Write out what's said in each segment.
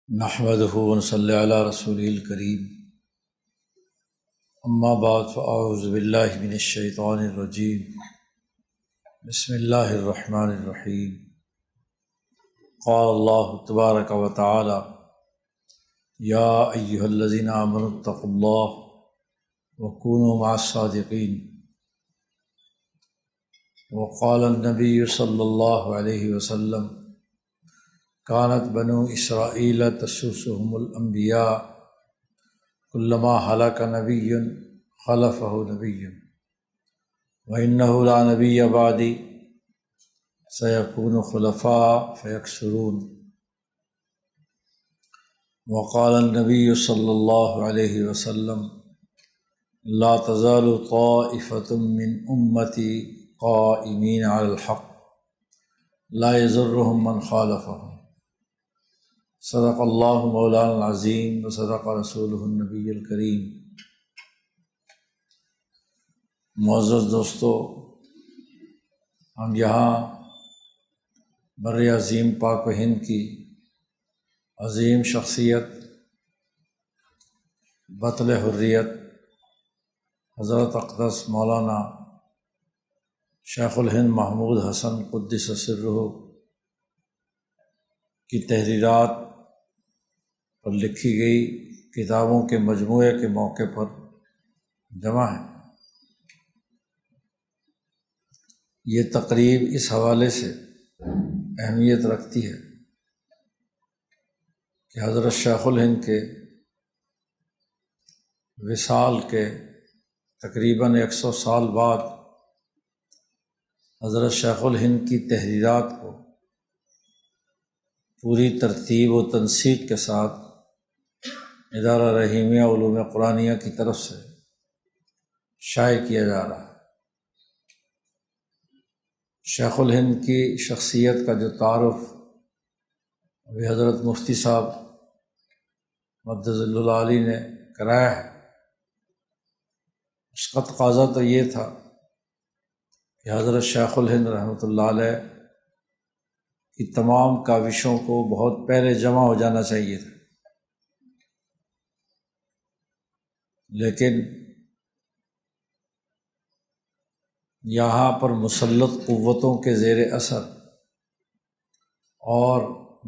نحمدہ ونصلی علی رسولہ الکریم، اما بعد فاعوذ باللہ من الشیطان الرجیم، بسم اللہ الرحمن الرحیم۔ قال اللہ تبارک و تعالی یا ایہا الذین آمنوا اتقوا اللہ وکونوا مع الصادقین۔ وقال النبی صلی اللہ علیہ وسلم کانت بنو اسرائیل تسوسهم الانبیاء کلما ہلک نبی خلفہ نبی وانہ لا نبی بعدی سیکون خلفاء فیکثرون۔ وقال النبی صلی اللہ علیہ وسلم لا تزال طائفۃ من امتی قائمین علی الحق لا یضرهم من خالفهم۔ صدق اللہ مولانا العظیم و صدق رسولہ النبی الکریم۔ معزز دوستو، ہم یہاں بر عظیم پاک و ہند کی عظیم شخصیت بطل حریت حضرت اقدس مولانا شیخ الہند محمود حسن قدس سرہ کی تحریرات پر لکھی گئی کتابوں کے مجموعے کے موقع پر جمع ہے۔ یہ تقریب اس حوالے سے اہمیت رکھتی ہے کہ حضرت شیخ الہند کے وصال کے تقریباً 100 سال بعد حضرت شیخ الہند کی تحریرات کو پوری ترتیب و تنسیق کے ساتھ ادارہ رحیمیہ علوم قرآنیہ کی طرف سے شائع کیا جا رہا ہے۔ شیخ الہند کی شخصیت کا جو تعارف ابھی حضرت مفتی صاحب مدظ العالی نے کرایا ہے، اس کا تقاضا تو یہ تھا کہ حضرت شیخ الہند رحمۃ اللہ علیہ کی تمام کاوشوں کو بہت پہلے جمع ہو جانا چاہیے تھا، لیکن یہاں پر مسلط قوتوں کے زیر اثر اور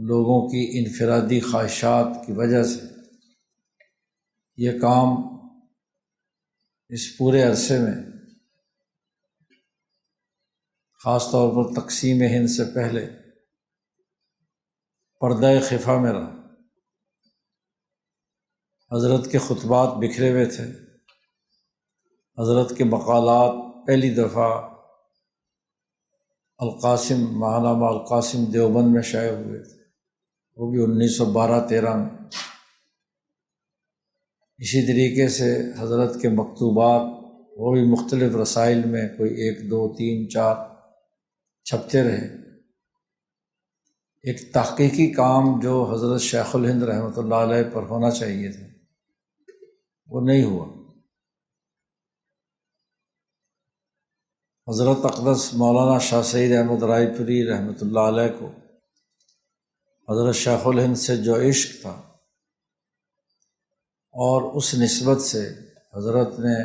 لوگوں کی انفرادی خواہشات کی وجہ سے یہ کام اس پورے عرصے میں خاص طور پر تقسیم ہند سے پہلے پردہ خفا میں رہا۔ حضرت کے خطبات بکھرے ہوئے تھے، حضرت کے مقالات پہلی دفعہ القاسم ماہنامہ القاسم دیوبند میں شائع ہوئے تھے، وہ بھی 1912-13 میں۔ اسی طریقے سے حضرت کے مکتوبات وہ بھی مختلف رسائل میں کوئی 1 2 3 4 چھپتے رہے۔ ایک تحقیقی کام جو حضرت شیخ الہند رحمۃ اللہ علیہ پر ہونا چاہیے تھا وہ نہیں ہوا۔ حضرت اقدس مولانا شاہ سعید احمد رائے پوری رحمۃ اللہ علیہ کو حضرت شیخ الہند سے جو عشق تھا، اور اس نسبت سے حضرت نے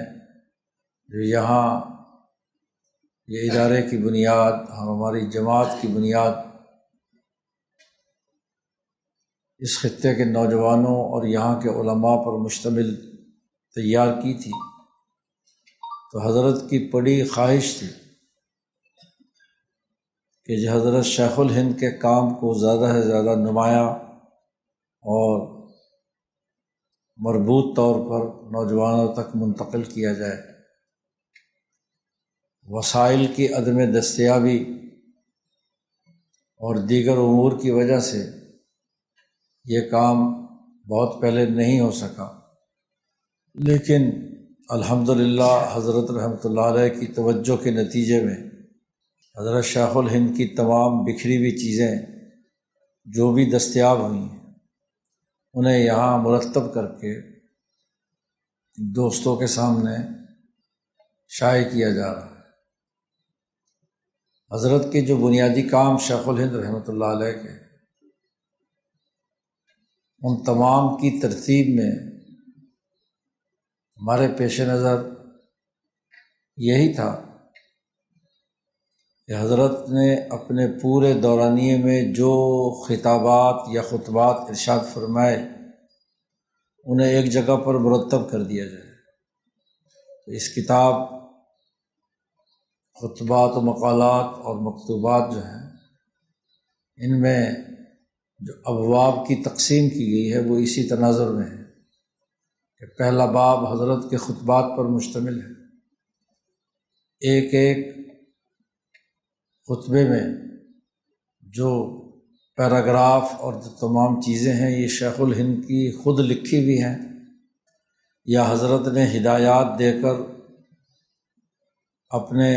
جو یہاں یہ ادارے کی بنیاد، ہماری جماعت کی بنیاد اس خطے کے نوجوانوں اور یہاں کے علماء پر مشتمل تیار کی تھی، تو حضرت کی بڑی خواہش تھی کہ جو حضرت شیخ الہند کے کام کو زیادہ سے زیادہ نمایاں اور مربوط طور پر نوجوانوں تک منتقل کیا جائے۔ وسائل کی عدم دستیابی اور دیگر امور کی وجہ سے یہ کام بہت پہلے نہیں ہو سکا، لیکن الحمدللہ حضرت رحمۃ اللہ علیہ کی توجہ کے نتیجے میں حضرت شیخ الہند کی تمام بکھری ہوئی چیزیں جو بھی دستیاب ہوئی ہیں انہیں یہاں مرتب کر کے دوستوں کے سامنے شائع کیا جا رہا ہے۔ حضرت کے جو بنیادی کام شیخ الہند رحمۃ اللہ علیہ کے، ان تمام کی ترتیب میں ہمارے پیش نظر یہی تھا کہ حضرت نے اپنے پورے دورانیے میں جو خطابات یا خطبات ارشاد فرمائے انہیں ایک جگہ پر مرتب کر دیا جائے۔ تو اس کتاب خطبات و مقالات اور مکتوبات جو ہیں ان میں جو ابواب کی تقسیم کی گئی ہے وہ اسی تناظر میں ہے کہ پہلا باب حضرت کے خطبات پر مشتمل ہے۔ ایک ایک خطبے میں جو پیراگراف اور جو تمام چیزیں ہیں یہ شیخ الہند کی خود لکھی ہوئی ہیں یا حضرت نے ہدایات دے کر اپنے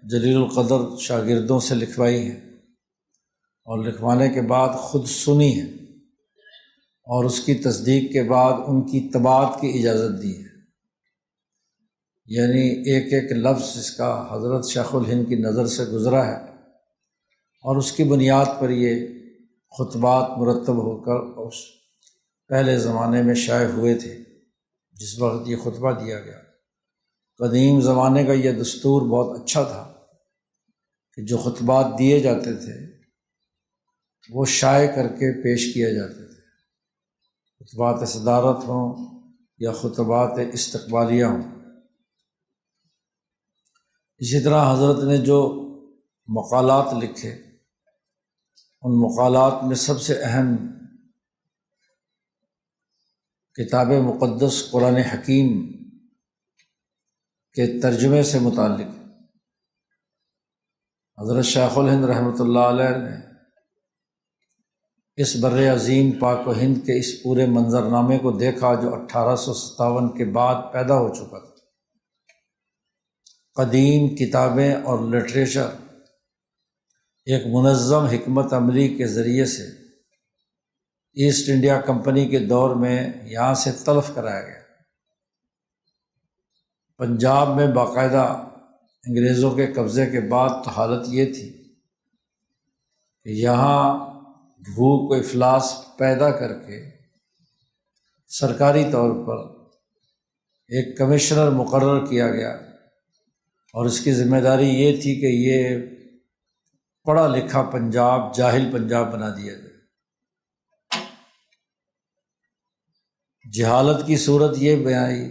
جلیل القدر شاگردوں سے لکھوائی ہیں اور لکھوانے کے بعد خود سنی ہے اور اس کی تصدیق کے بعد ان کی طباعت کی اجازت دی ہے۔ یعنی ایک ایک لفظ اس کا حضرت شیخ الہند کی نظر سے گزرا ہے اور اس کی بنیاد پر یہ خطبات مرتب ہو کر اس پہلے زمانے میں شائع ہوئے تھے جس وقت یہ خطبہ دیا گیا۔ قدیم زمانے کا یہ دستور بہت اچھا تھا کہ جو خطبات دیے جاتے تھے وہ شائع کر کے پیش کیے جاتے تھے، خطبات صدارت ہوں یا خطبات استقبالیہ ہوں۔ اسی طرح حضرت نے جو مقالات لکھے ان مقالات میں سب سے اہم کتاب مقدس قرآن حکیم کے ترجمے سے متعلق حضرت شیخ الہند رحمۃ اللہ علیہ نے اس بر عظیم پاک و ہند کے اس پورے منظرنامے کو دیکھا جو 1857 کے بعد پیدا ہو چکا تھا۔ قدیم کتابیں اور لٹریچر ایک منظم حکمت عملی کے ذریعے سے ایسٹ انڈیا کمپنی کے دور میں یہاں سے تلف کرایا گیا۔ پنجاب میں باقاعدہ انگریزوں کے قبضے کے بعد تو حالت یہ تھی کہ یہاں بھوک و افلاس پیدا کر کے سرکاری طور پر ایک کمشنر مقرر کیا گیا اور اس کی ذمہ داری یہ تھی کہ یہ پڑھا لکھا پنجاب جاہل پنجاب بنا دیا جائے۔ جہالت کی صورت یہ بیائی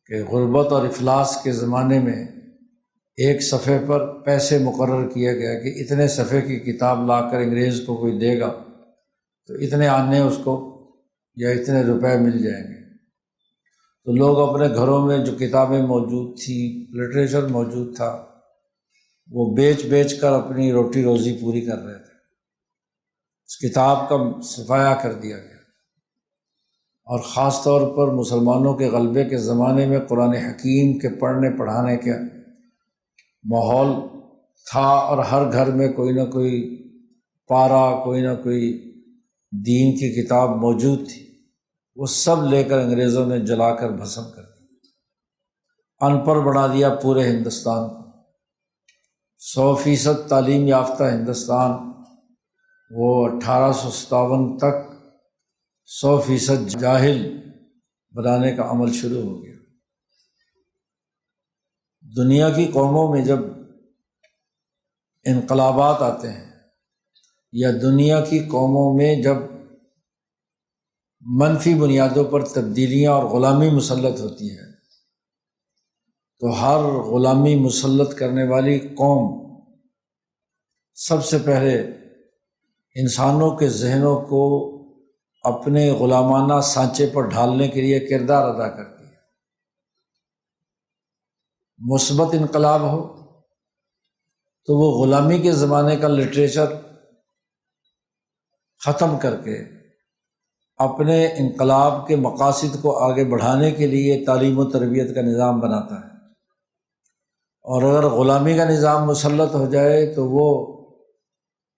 کہ غربت اور افلاس کے زمانے میں ایک صفحے پر پیسے مقرر کیا گیا کہ اتنے صفحے کی کتاب لا کر انگریز کو کوئی دے گا تو اتنے آنے اس کو یا اتنے روپے مل جائیں گے۔ تو لوگ اپنے گھروں میں جو کتابیں موجود تھیں، لٹریچر موجود تھا، وہ بیچ بیچ کر اپنی روٹی روزی پوری کر رہے تھے۔ اس کتاب کا صفایا کر دیا گیا اور خاص طور پر مسلمانوں کے غلبے کے زمانے میں قرآن حکیم کے پڑھنے پڑھانے کا ماحول تھا اور ہر گھر میں کوئی نہ کوئی پارا، کوئی نہ کوئی دین کی کتاب موجود تھی۔ وہ سب لے کر انگریزوں نے جلا کر بھسم کر دیا، ان پڑھ بنا دیا پورے ہندوستان کو۔ 100% تعلیم یافتہ ہندوستان وہ 1857 تک 100% جاہل بنانے کا عمل شروع ہو گیا۔ دنیا کی قوموں میں جب انقلابات آتے ہیں یا دنیا کی قوموں میں جب منفی بنیادوں پر تبدیلیاں اور غلامی مسلط ہوتی ہے تو ہر غلامی مسلط کرنے والی قوم سب سے پہلے انسانوں کے ذہنوں کو اپنے غلامانہ سانچے پر ڈھالنے کے لیے کردار ادا کرتی ہے۔ مثبت انقلاب ہو تو وہ غلامی کے زمانے کا لٹریچر ختم کر کے اپنے انقلاب کے مقاصد کو آگے بڑھانے کے لیے تعلیم و تربیت کا نظام بناتا ہے، اور اگر غلامی کا نظام مسلط ہو جائے تو وہ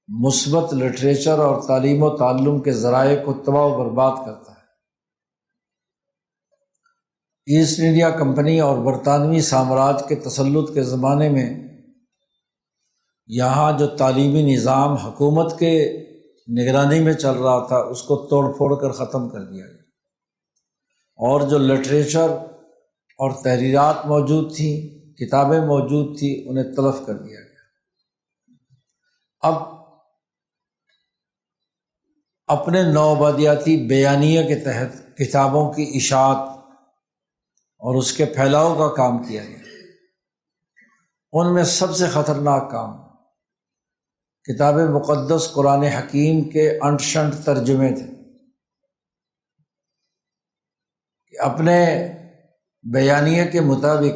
مثبت لٹریچر اور تعلیم و تعلم کے ذرائع کو تباہ و برباد کرتا ہے۔ ایسٹ انڈیا کمپنی اور برطانوی سامراج کے تسلط کے زمانے میں یہاں جو تعلیمی نظام حکومت کے نگرانی میں چل رہا تھا اس کو توڑ پھوڑ کر ختم کر دیا گیا، اور جو لٹریچر اور تحریرات موجود تھیں، کتابیں موجود تھیں، انہیں تلف کر دیا گیا۔ اب اپنے نوآبادیاتی بیانیے کے تحت کتابوں کی اشاعت اور اس کے پھیلاؤ کا کام کیا گیا۔ ان میں سب سے خطرناک کام کتاب مقدس قرآن حکیم کے انٹ شنٹ ترجمے تھے، کہ اپنے بیانیے کے مطابق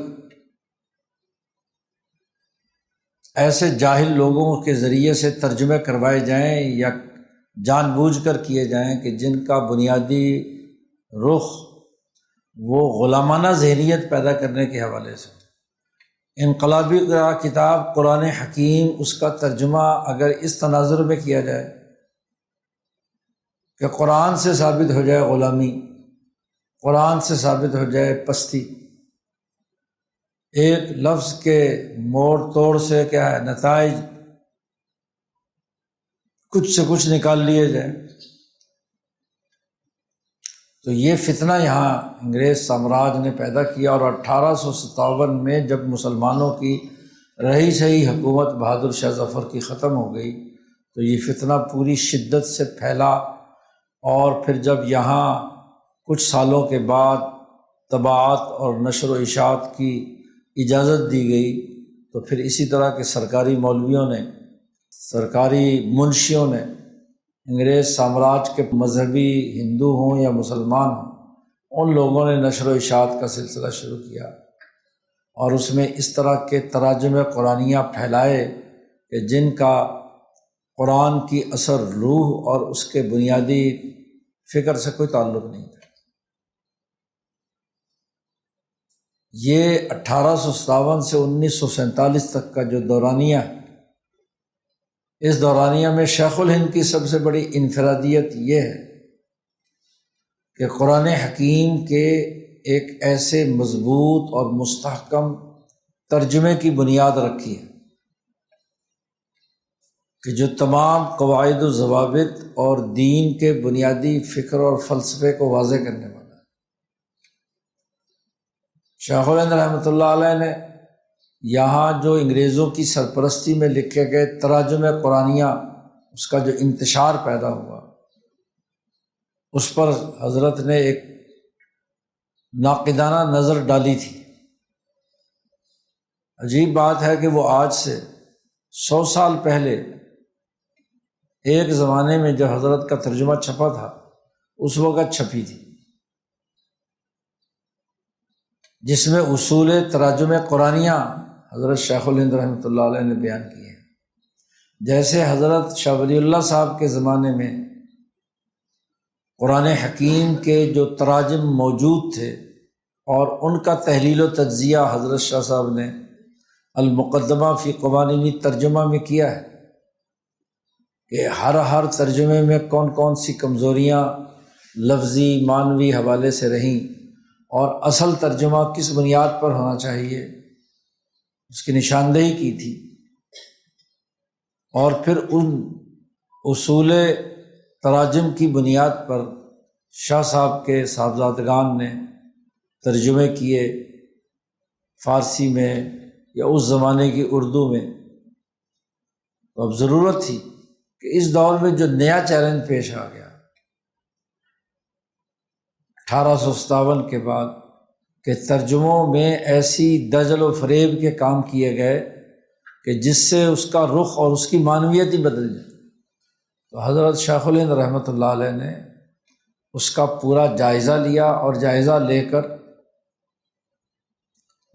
ایسے جاہل لوگوں کے ذریعے سے ترجمے کروائے جائیں یا جان بوجھ کر کیے جائیں کہ جن کا بنیادی رخ وہ غلامانہ ذہنیت پیدا کرنے کے حوالے سے۔ انقلابی کتاب قرآن حکیم، اس کا ترجمہ اگر اس تناظر میں کیا جائے کہ قرآن سے ثابت ہو جائے غلامی، قرآن سے ثابت ہو جائے پستی، ایک لفظ کے موڑ توڑ سے کیا ہے نتائج کچھ سے کچھ نکال لیے جائیں، تو یہ فتنہ یہاں انگریز سامراج نے پیدا کیا۔ اور 1857 میں جب مسلمانوں کی رہی سہی حکومت بہادر شاہ ظفر کی ختم ہو گئی تو یہ فتنہ پوری شدت سے پھیلا، اور پھر جب یہاں کچھ سالوں کے بعد طباعت اور نشر و اشاعت کی اجازت دی گئی تو پھر اسی طرح کے سرکاری مولویوں نے، سرکاری منشیوں نے، انگریز سامراج کے مذہبی ہندو ہوں یا مسلمان ہوں، ان لوگوں نے نشر و اشاعت کا سلسلہ شروع کیا، اور اس میں اس طرح کے تراجم قرآنیہ پھیلائے کہ جن کا قرآن کی اثر روح اور اس کے بنیادی فکر سے کوئی تعلق نہیں تھا۔ یہ 1857 سے 1947 تک کا جو دورانیہ ہے، اس دورانیہ میں شیخ الہند کی سب سے بڑی انفرادیت یہ ہے کہ قرآن حکیم کے ایک ایسے مضبوط اور مستحکم ترجمے کی بنیاد رکھی ہے کہ جو تمام قواعد و ضوابط اور دین کے بنیادی فکر اور فلسفے کو واضح کرنے والا ہے۔ شیخ الہند رحمۃ اللہ علیہ نے یہاں جو انگریزوں کی سرپرستی میں لکھے گئے تراجم قرآنیہ، اس کا جو انتشار پیدا ہوا، اس پر حضرت نے ایک ناقدانہ نظر ڈالی تھی۔ عجیب بات ہے کہ وہ آج سے 100 سال پہلے ایک زمانے میں جب حضرت کا ترجمہ چھپا تھا اس وقت چھپی تھی، جس میں اصول تراجم قرآنیہ حضرت شیخ الہند رحمۃ اللہ علیہ نے بیان کیے ہیں۔ جیسے حضرت شاہ ولی اللہ صاحب کے زمانے میں قرآن حکیم کے جو تراجم موجود تھے اور ان کا تحلیل و تجزیہ حضرت شاہ صاحب نے المقدمہ فی قوانین ترجمہ میں کیا ہے کہ ہر ترجمے میں کون کون سی کمزوریاں لفظی معنوی حوالے سے رہیں اور اصل ترجمہ کس بنیاد پر ہونا چاہیے، اس کی نشاندہی کی تھی۔ اور پھر ان اصول تراجم کی بنیاد پر شاہ صاحب کے صاحبزادگان نے ترجمے کیے فارسی میں یا اس زمانے کی اردو میں۔ تو اب ضرورت تھی کہ اس دور میں جو نیا چیلنج پیش آ گیا 1857 کے بعد، کہ ترجموں میں ایسی دجل و فریب کے کام کیے گئے کہ جس سے اس کا رخ اور اس کی معنویت ہی بدل جائے، تو حضرت شیخ الہند رحمۃ اللہ علیہ نے اس کا پورا جائزہ لیا اور جائزہ لے کر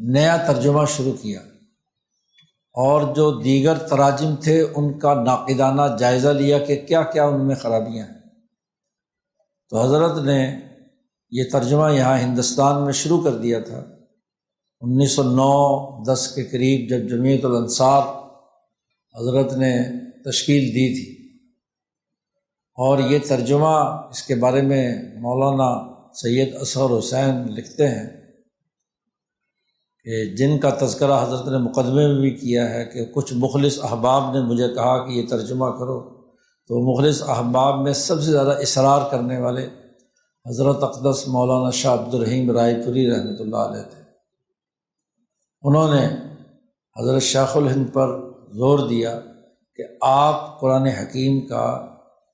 نیا ترجمہ شروع کیا، اور جو دیگر تراجم تھے ان کا ناقدانہ جائزہ لیا کہ کیا کیا ان میں خرابیاں ہیں۔ تو حضرت نے یہ ترجمہ یہاں ہندوستان میں شروع کر دیا تھا 1909-10 کے قریب، جب جمعیت الانصار حضرت نے تشکیل دی تھی۔ اور یہ ترجمہ، اس کے بارے میں مولانا سید اصغر حسین لکھتے ہیں کہ جن کا تذکرہ حضرت نے مقدمے میں بھی کیا ہے کہ کچھ مخلص احباب نے مجھے کہا کہ یہ ترجمہ کرو، تو مخلص احباب میں سب سے زیادہ اصرار کرنے والے حضرت اقدس مولانا شاہ عبد الرحیم رائے پوری رحمۃ اللہ علیہ تھے۔ انہوں نے حضرت شیخ الہند پر زور دیا کہ آپ قرآن حکیم کا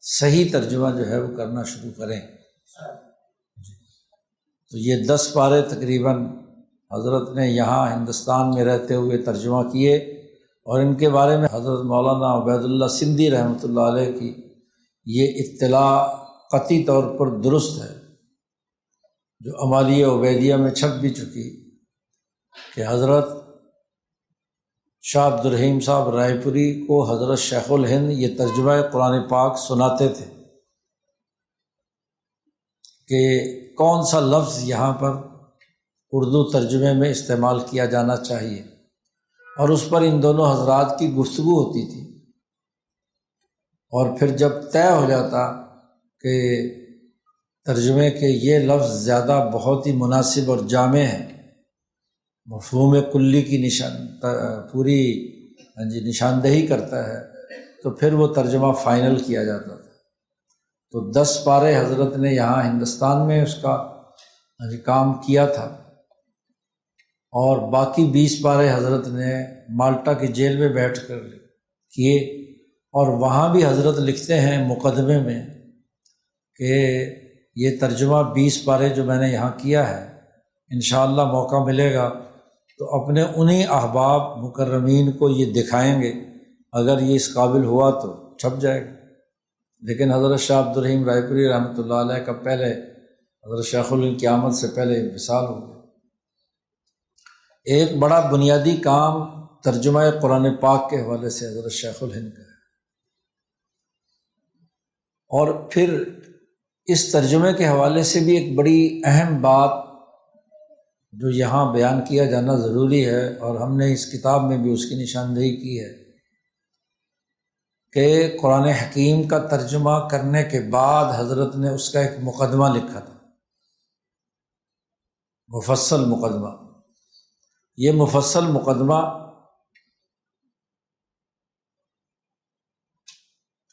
صحیح ترجمہ جو ہے وہ کرنا شروع کریں۔ تو یہ 10 پارے تقریباً حضرت نے یہاں ہندوستان میں رہتے ہوئے ترجمہ کیے، اور ان کے بارے میں حضرت مولانا عبید اللہ سندھی رحمۃ اللہ علیہ کی یہ اطلاع قطعی طور پر درست ہے، جو امالیہ عبیدیہ میں چھپ بھی چکی، کہ حضرت شاہ عبد الرحیم صاحب رائے پوری کو حضرت شیخ الہند یہ ترجمہ قرآن پاک سناتے تھے کہ کون سا لفظ یہاں پر اردو ترجمے میں استعمال کیا جانا چاہیے، اور اس پر ان دونوں حضرات کی گفتگو ہوتی تھی، اور پھر جب طے ہو جاتا کہ ترجمے کے یہ لفظ زیادہ بہت ہی مناسب اور جامع ہے، مفہوم کلی کی پوری نشاندہی کرتا ہے، تو پھر وہ ترجمہ فائنل کیا جاتا تھا۔ تو 10 پارے حضرت نے یہاں ہندوستان میں اس کا کام کیا تھا، اور باقی 20 پارے حضرت نے مالٹا کی جیل میں بیٹھ کر کیے، اور وہاں بھی حضرت لکھتے ہیں مقدمے میں کہ یہ ترجمہ 20 پارے جو میں نے یہاں کیا ہے، انشاءاللہ موقع ملے گا تو اپنے انہی احباب مکرمین کو یہ دکھائیں گے، اگر یہ اس قابل ہوا تو چھپ جائے گا۔ لیکن حضرت شاہ عبد الرحیم رائے پوری رحمۃ اللہ علیہ کا پہلے حضرت شیخ الہند کی آمد سے پہلے وصال ہو گیا۔ ایک بڑا بنیادی کام ترجمہ قرآن پاک کے حوالے سے حضرت شیخ الہند کا ہے، اور پھر اس ترجمے کے حوالے سے بھی ایک بڑی اہم بات جو یہاں بیان کیا جانا ضروری ہے، اور ہم نے اس کتاب میں بھی اس کی نشاندہی کی ہے کہ قرآن حکیم کا ترجمہ کرنے کے بعد حضرت نے اس کا ایک مقدمہ لکھا تھا، مفصل مقدمہ۔ یہ مفصل مقدمہ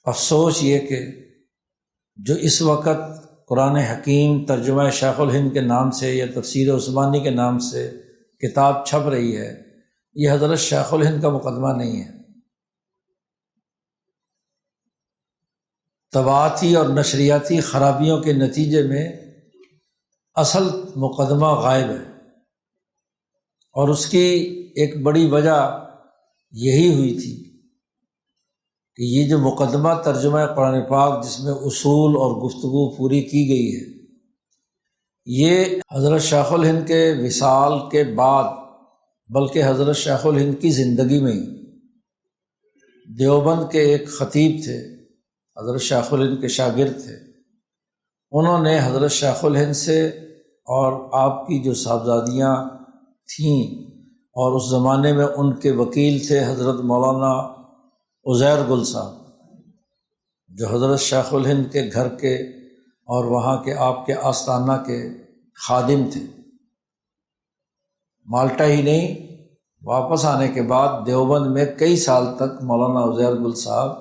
افسوس یہ کہ جو اس وقت قرآن حکیم ترجمہ شیخ الہند کے نام سے یا تفسیر عثمانی کے نام سے کتاب چھپ رہی ہے، یہ حضرت شیخ الہند کا مقدمہ نہیں ہے۔ طباعتی اور نشریاتی خرابیوں کے نتیجے میں اصل مقدمہ غائب ہے، اور اس کی ایک بڑی وجہ یہی ہوئی تھی کہ یہ جو مقدمہ ترجمہ قرآن پاک جس میں اصول اور گفتگو پوری کی گئی ہے، یہ حضرت شیخ الہند کے وصال کے بعد، بلکہ حضرت شیخ الہند کی زندگی میں ہی دیوبند کے ایک خطیب تھے، حضرت شیخ الہند کے شاگرد تھے، انہوں نے حضرت شیخ الہند سے اور آپ کی جو صاحبزادیاں تھیں، اور اس زمانے میں ان کے وکیل تھے حضرت مولانا عزیر گل صاحب، جو حضرت شیخ الہند کے گھر کے اور وہاں کے آپ کے آستانہ کے خادم تھے۔ مالٹا ہی نہیں، واپس آنے کے بعد دیوبند میں کئی سال تک مولانا عزیر گل صاحب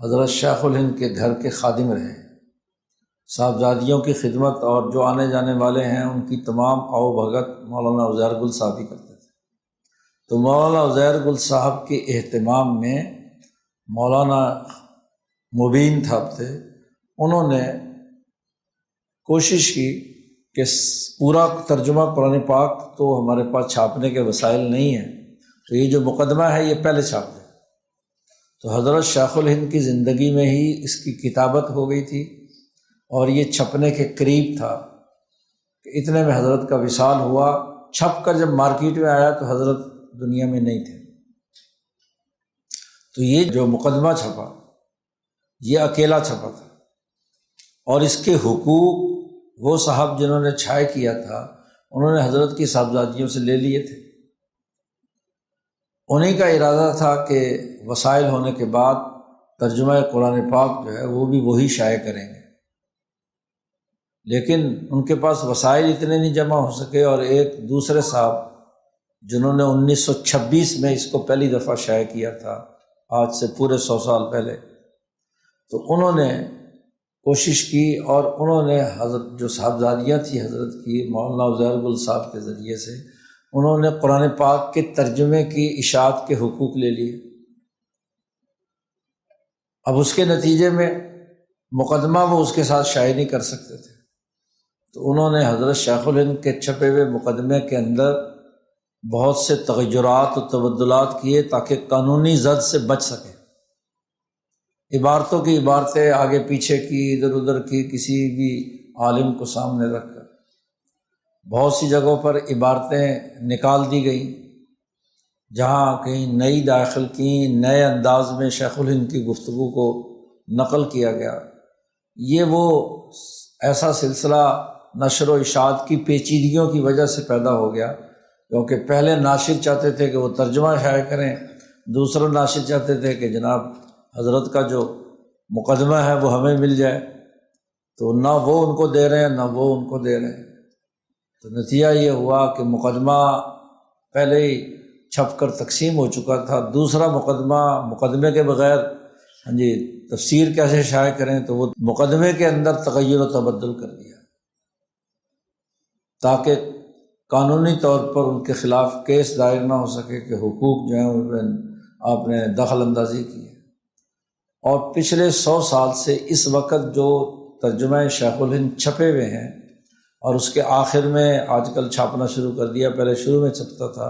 حضرت شیخ الہند کے گھر کے خادم رہے، صاحبزادیوں کی خدمت، اور جو آنے جانے والے ہیں ان کی تمام آؤ بھگت مولانا عزیر گل صاحب ہی کرتے تھے۔ تو مولانا عزیر گل صاحب کے اہتمام میں مولانا مبین صاحب تھے، انہوں نے کوشش کی کہ پورا ترجمہ قرآن پاک تو ہمارے پاس چھاپنے کے وسائل نہیں ہیں، تو یہ جو مقدمہ ہے یہ پہلے چھاپ دیں۔ تو حضرت شیخ الہند کی زندگی میں ہی اس کی کتابت ہو گئی تھی، اور یہ چھپنے کے قریب تھا کہ اتنے میں حضرت کا وصال ہوا۔ چھپ کر جب مارکیٹ میں آیا تو حضرت دنیا میں نہیں تھے۔ تو یہ جو مقدمہ چھپا یہ اکیلا چھپا تھا، اور اس کے حقوق وہ صاحب جنہوں نے چھائے کیا تھا انہوں نے حضرت کی صاحبزادیوں سے لے لیے تھے۔ انہیں کا ارادہ تھا کہ وسائل ہونے کے بعد ترجمہ قرآن پاک جو ہے وہ بھی وہی شائع کریں گے، لیکن ان کے پاس وسائل اتنے نہیں جمع ہو سکے، اور ایک دوسرے صاحب جنہوں نے 1926 میں اس کو پہلی دفعہ شائع کیا تھا، آج سے پورے 100 سال پہلے، تو انہوں نے کوشش کی اور انہوں نے حضرت جو صاحبزادیاں تھیں حضرت کی مولانا عزیر گل صاحب کے ذریعے سے انہوں نے قرآن پاک کے ترجمے کی اشاعت کے حقوق لے لیے۔ اب اس کے نتیجے میں مقدمہ وہ اس کے ساتھ شائع نہیں کر سکتے تھے، تو انہوں نے حضرت شیخ الہند کے چھپے ہوئے مقدمے کے اندر بہت سے تغیرات و تبدلات کیے تاکہ قانونی زد سے بچ سکے۔ عبارتوں کی عبارتیں آگے پیچھے کی، ادھر ادھر کی، کسی بھی عالم کو سامنے رکھ کر بہت سی جگہوں پر عبارتیں نکال دی گئیں، جہاں کہیں نئی داخل کی، نئے انداز میں شیخ الہند کی گفتگو کو نقل کیا گیا۔ یہ وہ ایسا سلسلہ نشر و اشاعت کی پیچیدگیوں کی وجہ سے پیدا ہو گیا، کیونکہ پہلے ناشر چاہتے تھے کہ وہ ترجمہ شائع کریں، دوسرا ناشر چاہتے تھے کہ جناب حضرت کا جو مقدمہ ہے وہ ہمیں مل جائے، تو نہ وہ ان کو دے رہے ہیں نہ وہ ان کو دے رہے ہیں۔ تو نتیجہ یہ ہوا کہ مقدمہ پہلے ہی چھپ کر تقسیم ہو چکا تھا، دوسرا مقدمے کے بغیر تفسیر کیسے شائع کریں، تو وہ مقدمے کے اندر تغیر و تبدل کر دیا تاکہ قانونی طور پر ان کے خلاف کیس دائر نہ ہو سکے کہ حقوق جو ہیں ان میں آپ نے دخل اندازی کی ہے۔ اور پچھلے 100 سال سے اس وقت جو ترجمہ شیخ الہند چھپے ہوئے ہیں، اور اس کے آخر میں آج کل چھاپنا شروع کر دیا، پہلے شروع میں چھپتا تھا،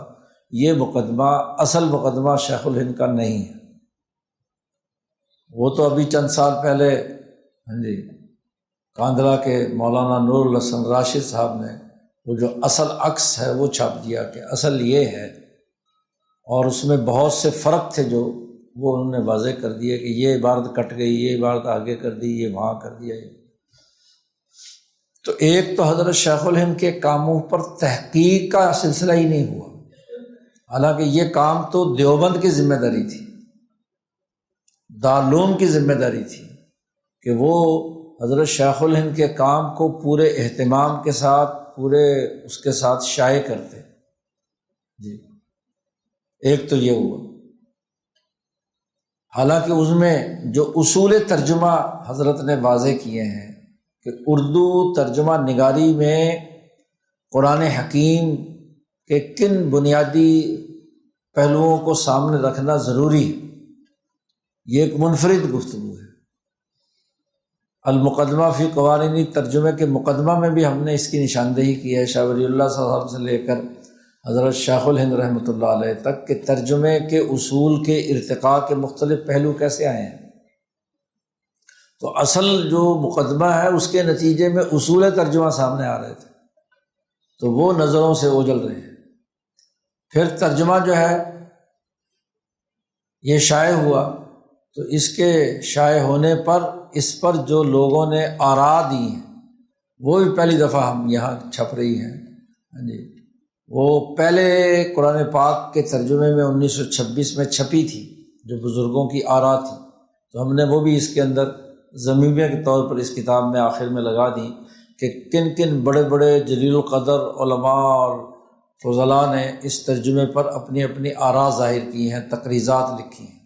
یہ مقدمہ اصل مقدمہ شیخ الہند کا نہیں ہے۔ وہ تو ابھی چند سال پہلے کاندھرا کے مولانا نور الحسن راشد صاحب نے وہ جو اصل عکس ہے وہ چھاپ دیا کہ اصل یہ ہے، اور اس میں بہت سے فرق تھے جو وہ انہوں نے واضح کر دیے کہ یہ عبارت کٹ گئی، یہ عبارت آگے کر دی، یہ وہاں کر دیا۔ تو ایک تو حضرت شیخ الہند کے کاموں پر تحقیق کا سلسلہ ہی نہیں ہوا، حالانکہ یہ کام تو دیوبند کی ذمہ داری تھی، دارالعلوم کی ذمہ داری تھی کہ وہ حضرت شیخ الہند کے کام کو پورے اہتمام کے ساتھ پورے اس کے ساتھ شائع کرتے۔ ایک تو یہ ہوا، حالانکہ اس میں جو اصول ترجمہ حضرت نے واضح کیے ہیں کہ اردو ترجمہ نگاری میں قرآن حکیم کے کن بنیادی پہلوؤں کو سامنے رکھنا ضروری ہے، یہ ایک منفرد گفتگو ہے۔ المقدمہ فی قوانین ترجمے کے مقدمہ میں بھی ہم نے اس کی نشاندہی کی ہے، شاہ ولی اللہ صاحب سے لے کر حضرت شیخ الہند رحمۃ اللہ علیہ تک کہ ترجمے کے اصول کے ارتقاء کے مختلف پہلو کیسے آئے ہیں۔ تو اصل جو مقدمہ ہے اس کے نتیجے میں اصول ترجمہ سامنے آ رہے تھے، تو وہ نظروں سے اوجھل رہے ہیں۔ پھر ترجمہ جو ہے یہ شائع ہوا، تو اس کے شائع ہونے پر اس پر جو لوگوں نے آراء دی ہیں وہ بھی پہلی دفعہ ہم یہاں چھپ رہی ہیں۔ وہ پہلے قرآن پاک کے ترجمے میں 1926 میں چھپی تھی جو بزرگوں کی آراء تھی، تو ہم نے وہ بھی اس کے اندر ضمیمے کے طور پر اس کتاب میں آخر میں لگا دی کہ کن کن بڑے بڑے جلیل القدر علماء اور فضلاء نے اس ترجمے پر اپنی اپنی آراء ظاہر کی ہیں، تقریضات لکھی ہیں۔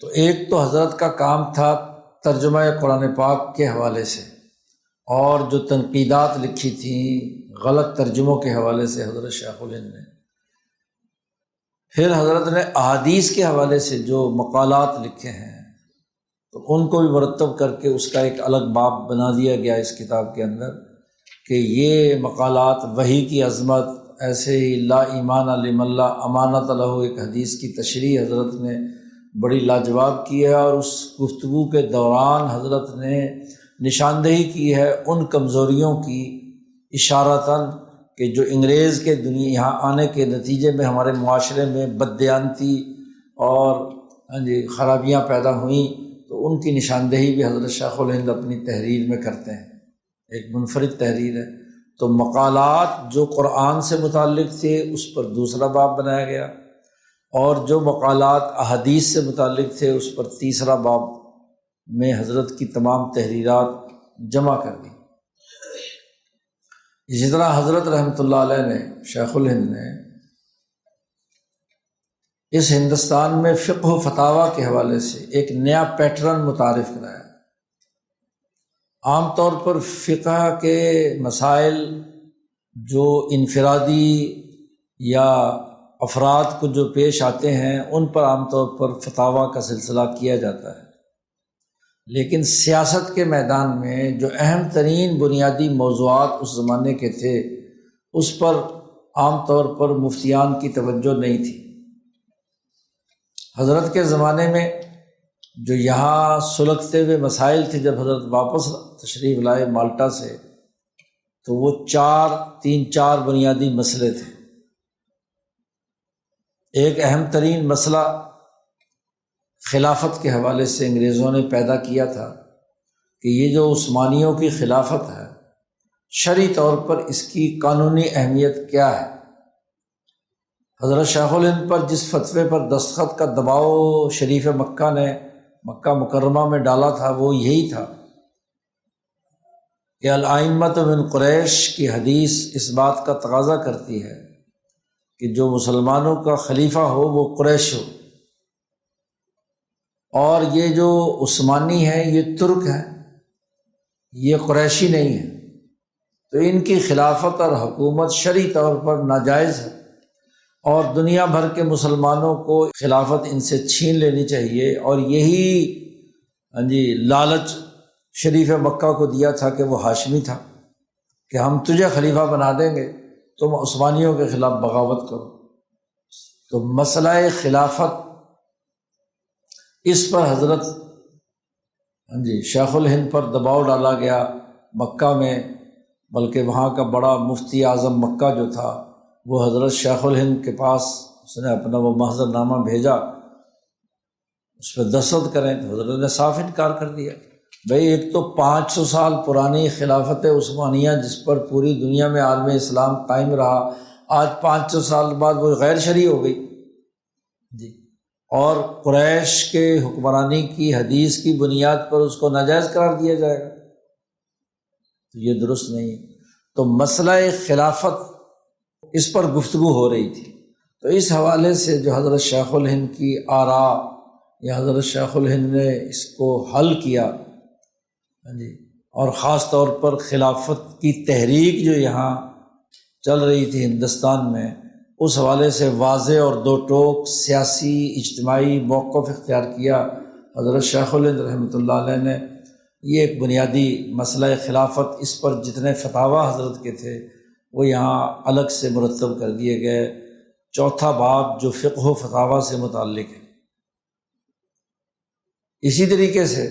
تو ایک تو حضرت کا کام تھا ترجمہ قرآن پاک کے حوالے سے، اور جو تنقیدات لکھی تھیں غلط ترجموں کے حوالے سے حضرت شیخ الہند نے، پھر حضرت نے احادیث کے حوالے سے جو مقالات لکھے ہیں تو ان کو بھی مرتب کر کے اس کا ایک الگ باب بنا دیا گیا اس کتاب کے اندر کہ یہ مقالات وحی کی عظمت، ایسے ہی لا ایمان لمن لا امانۃ لہ، ایک حدیث کی تشریح حضرت نے بڑی لاجواب کی ہے، اور اس گفتگو کے دوران حضرت نے نشاندہی کی ہے ان کمزوریوں کی اشارتاً کہ جو انگریز کے دنیا یہاں آنے کے نتیجے میں ہمارے معاشرے میں بددیانتی اور خرابیاں پیدا ہوئیں، تو ان کی نشاندہی بھی حضرت شیخ الہند اپنی تحریر میں کرتے ہیں، ایک منفرد تحریر ہے۔ تو مقالات جو قرآن سے متعلق تھے اس پر دوسرا باب بنایا گیا، اور جو مقالات احادیث سے متعلق تھے اس پر تیسرا باب میں حضرت کی تمام تحریرات جمع کر دی۔ اسی طرح حضرت رحمۃ اللہ علیہ نے، شیخ الہند نے اس ہندوستان میں فقہ و فتاویٰ کے حوالے سے ایک نیا پیٹرن متعارف کرایا۔ عام طور پر فقہ کے مسائل جو انفرادی یا افراد کو جو پیش آتے ہیں ان پر عام طور پر فتاویٰ کا سلسلہ کیا جاتا ہے، لیکن سیاست کے میدان میں جو اہم ترین بنیادی موضوعات اس زمانے کے تھے اس پر عام طور پر مفتیان کی توجہ نہیں تھی۔ حضرت کے زمانے میں جو یہاں سلگتے ہوئے مسائل تھے، جب حضرت واپس تشریف لائے مالٹا سے، تو وہ تین چار بنیادی مسئلے تھے۔ ایک اہم ترین مسئلہ خلافت کے حوالے سے انگریزوں نے پیدا کیا تھا کہ یہ جو عثمانیوں کی خلافت ہے، شرعی طور پر اس کی قانونی اہمیت کیا ہے۔ حضرت شیخ الہند پر جس فتوے پر دستخط کا دباؤ شریف مکہ نے مکہ مکرمہ میں ڈالا تھا وہ یہی تھا کہ الائمۃ من قریش کی حدیث اس بات کا تقاضا کرتی ہے کہ جو مسلمانوں کا خلیفہ ہو وہ قریش ہو، اور یہ جو عثمانی ہیں یہ ترک ہیں، یہ قریشی نہیں ہیں، تو ان کی خلافت اور حکومت شرعی طور پر ناجائز ہے، اور دنیا بھر کے مسلمانوں کو خلافت ان سے چھین لینی چاہیے۔ اور یہی لالچ شریف مکہ کو دیا تھا کہ وہ ہاشمی تھا کہ ہم تجھے خلیفہ بنا دیں گے، تم عثمانیوں کے خلاف بغاوت کرو۔ تو مسئلہ خلافت اس پر حضرت شیخ الہند پر دباؤ ڈالا گیا مکہ میں، بلکہ وہاں کا بڑا مفتی اعظم مکہ جو تھا وہ حضرت شیخ الہند کے پاس اس نے اپنا وہ محضر نامہ بھیجا اس پہ دستخط کریں، تو حضرت نے صاف انکار کر دیا۔ بھئی ایک تو 500 سال پرانی خلافت عثمانیہ جس پر پوری دنیا میں عالم اسلام قائم رہا، آج 500 سال بعد وہ غیر شرعی ہو گئی اور قریش کے حکمرانی کی حدیث کی بنیاد پر اس کو ناجائز قرار دیا جائے گا، تو یہ درست نہیں ہے۔ تو مسئلہ خلافت اس پر گفتگو ہو رہی تھی، تو اس حوالے سے جو حضرت شیخ الہند کی آراء یا حضرت شیخ الہند نے اس کو حل کیا، اور خاص طور پر خلافت کی تحریک جو یہاں چل رہی تھی ہندوستان میں، اس حوالے سے واضح اور دو ٹوک سیاسی اجتماعی موقف اختیار کیا حضرت شیخ الہند رحمۃ اللہ علیہ نے۔ یہ ایک بنیادی مسئلہ خلافت، اس پر جتنے فتاویٰ حضرت کے تھے وہ یہاں الگ سے مرتب کر دیے گئے۔ چوتھا باب جو فقہ و فتاویٰ سے متعلق ہے۔ اسی طریقے سے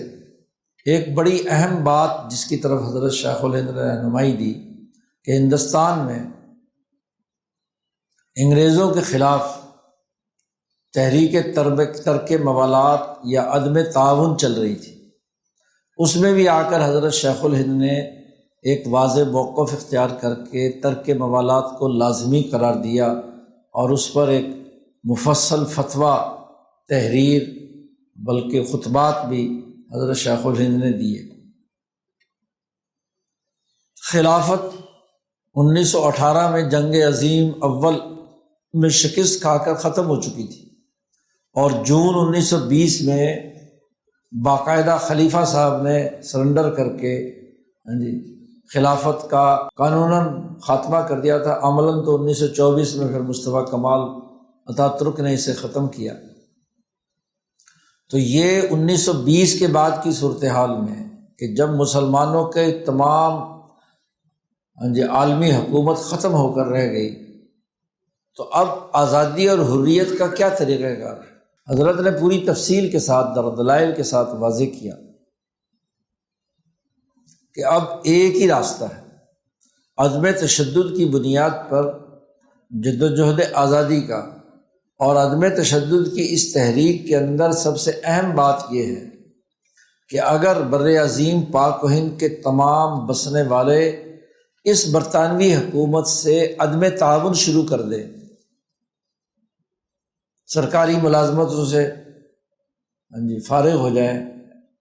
ایک بڑی اہم بات جس کی طرف حضرت شیخ الہند نے رہنمائی دی کہ ہندوستان میں انگریزوں کے خلاف تحریک ترک موالات یا عدم تعاون چل رہی تھی، اس میں بھی آ کر حضرت شیخ الہند نے ایک واضح موقف اختیار کر کے ترک موالات کو لازمی قرار دیا، اور اس پر ایک مفصل فتویٰ تحریر بلکہ خطبات بھی حضرت شیخ الہند نے دیے۔ خلافت 1918 میں جنگ عظیم اول میں شکست کھا کر ختم ہو چکی تھی، اور جون 1920 میں باقاعدہ خلیفہ صاحب نے سرنڈر کر کے خلافت کا قانوناً خاتمہ کر دیا تھا۔ عملاً تو 1924 میں پھر مصطفیٰ کمال اتا ترک نے اسے ختم کیا۔ تو یہ 1920 کے بعد کی صورتحال میں کہ جب مسلمانوں کے تمام عالمی حکومت ختم ہو کر رہ گئی، تو اب آزادی اور حریت کا کیا طریقہ کار ہے؟ حضرت نے پوری تفصیل کے ساتھ دلائل کے ساتھ واضح کیا کہ اب ایک ہی راستہ ہے، عدم تشدد کی بنیاد پر جدوجہد آزادی کا، اور عدم تشدد کی اس تحریک کے اندر سب سے اہم بات یہ ہے کہ اگر بر عظیم پاک و ہند کے تمام بسنے والے اس برطانوی حکومت سے عدم تعاون شروع کر دیں، سرکاری ملازمتوں سے فارغ ہو جائیں،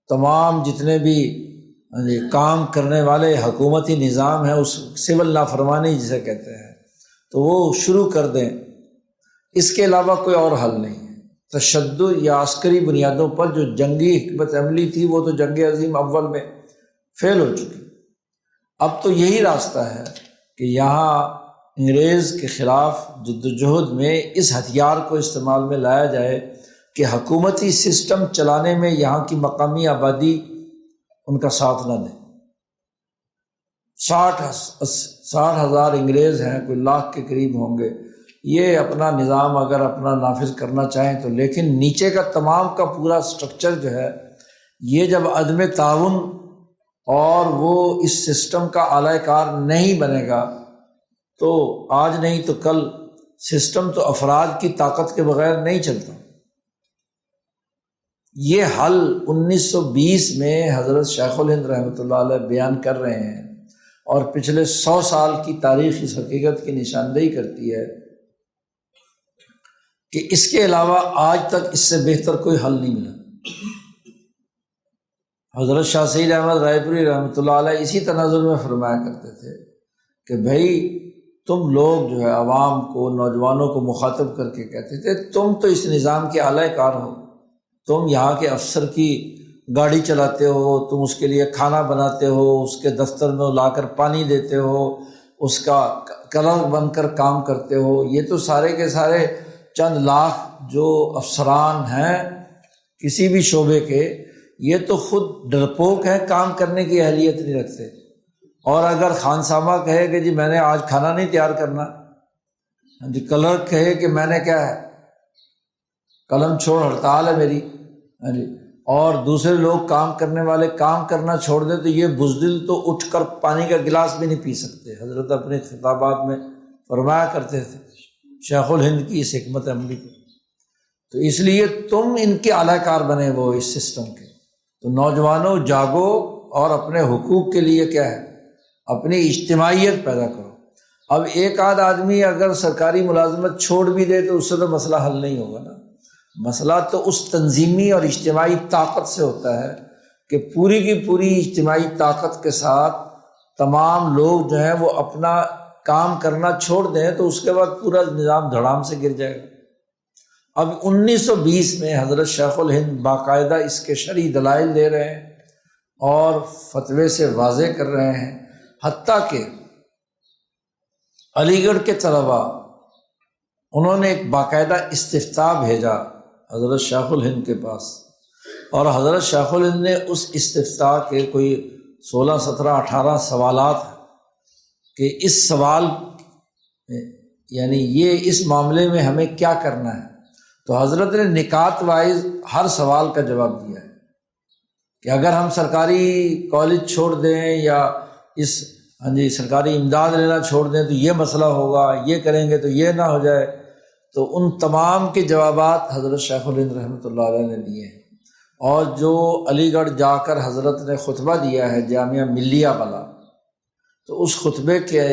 تمام جتنے بھی کام کرنے والے حکومتی نظام ہے اس سول نافرمانی جسے کہتے ہیں، تو وہ شروع کر دیں، اس کے علاوہ کوئی اور حل نہیں ہے۔ تشدد یا عسکری بنیادوں پر جو جنگی حکمت عملی تھی وہ تو جنگ عظیم اول میں فیل ہو چکی۔ اب تو یہی راستہ ہے کہ یہاں انگریز کے خلاف جدوجہد میں اس ہتھیار کو استعمال میں لایا جائے کہ حکومتی سسٹم چلانے میں یہاں کی مقامی آبادی ان کا ساتھ نہ دے۔ 60,000 انگریز ہیں، کوئی لاکھ کے قریب ہوں گے، یہ اپنا نظام اگر اپنا نافذ کرنا چاہیں تو، لیکن نیچے کا تمام کا پورا سٹرکچر جو ہے یہ جب عدم تعاون اور وہ اس سسٹم کا اعلی کار نہیں بنے گا تو آج نہیں تو کل سسٹم تو افراد کی طاقت کے بغیر نہیں چلتا۔ یہ حل 1920 میں حضرت شیخ الہند رحمۃ اللہ علیہ بیان کر رہے ہیں، اور پچھلے 100 سال کی تاریخ اس حقیقت کی نشاندہی کرتی ہے کہ اس کے علاوہ آج تک اس سے بہتر کوئی حل نہیں ملا۔ حضرت شاہ سید احمد رائے پوری رحمۃ اللہ علیہ اسی تناظر میں فرمایا کرتے تھے کہ بھائی تم لوگ جو ہے عوام کو، نوجوانوں کو مخاطب کر کے کہتے تھے تم تو اس نظام کے اعلی کار ہو، تم یہاں کے افسر کی گاڑی چلاتے ہو، تم اس کے لیے کھانا بناتے ہو، اس کے دفتر میں لا کر پانی دیتے ہو، اس کا کلرک بن کر کام کرتے ہو۔ یہ تو سارے کے سارے چند لاکھ جو افسران ہیں کسی بھی شعبے کے، یہ تو خود ڈرپوک ہیں، کام کرنے کی اہلیت نہیں رکھتے۔ اور اگر خانسامہ کہے کہ جی میں نے آج کھانا نہیں تیار کرنا، جی کلرک کہے کہ میں نے کیا ہے قلم چھوڑ ہڑتال ہے میری، جی، اور دوسرے لوگ کام کرنے والے کام کرنا چھوڑ دیں تو یہ بزدل تو اٹھ کر پانی کا گلاس بھی نہیں پی سکتے۔ حضرت اپنے خطابات میں فرمایا کرتے تھے شیخ الہند کی اس حکمت عملی کو۔ تو اس لیے تم ان کے اعلی کار بنے وہ اس سسٹم کے، تو نوجوانوں جاگو اور اپنے حقوق کے لیے کیا ہے اپنی اجتماعیت پیدا کرو۔ اب ایک آدھ آدمی اگر سرکاری ملازمت چھوڑ بھی دے تو اس سے تو مسئلہ حل نہیں ہوگا نا، مسئلہ تو اس تنظیمی اور اجتماعی طاقت سے ہوتا ہے کہ پوری کی پوری اجتماعی طاقت کے ساتھ تمام لوگ جو ہیں وہ اپنا کام کرنا چھوڑ دیں تو اس کے بعد پورا نظام دھڑام سے گر جائے گا۔ اب 1920 میں حضرت شیخ الہند باقاعدہ اس کے شرعی دلائل دے رہے ہیں اور فتوے سے واضح کر رہے ہیں، حتیٰ کہ علی گڑھ کے طلباء انہوں نے ایک باقاعدہ استفتاء بھیجا حضرت شیخ الہند کے پاس، اور حضرت شیخ الہند نے اس استفتاء کے کوئی 16 17 18 سوالات ہیں کہ اس سوال یعنی یہ اس معاملے میں ہمیں کیا کرنا ہے، تو حضرت نے نکات وائز ہر سوال کا جواب دیا ہے کہ اگر ہم سرکاری کالج چھوڑ دیں یا اس سرکاری امداد لینا چھوڑ دیں تو یہ مسئلہ ہوگا، یہ کریں گے تو یہ نہ ہو جائے۔ تو ان تمام کے جوابات حضرت شیخ الہند رحمۃ اللہ علیہ نے دیے ہیں، اور جو علی گڑھ جا کر حضرت نے خطبہ دیا ہے جامعہ ملیہ والا، تو اس خطبے کے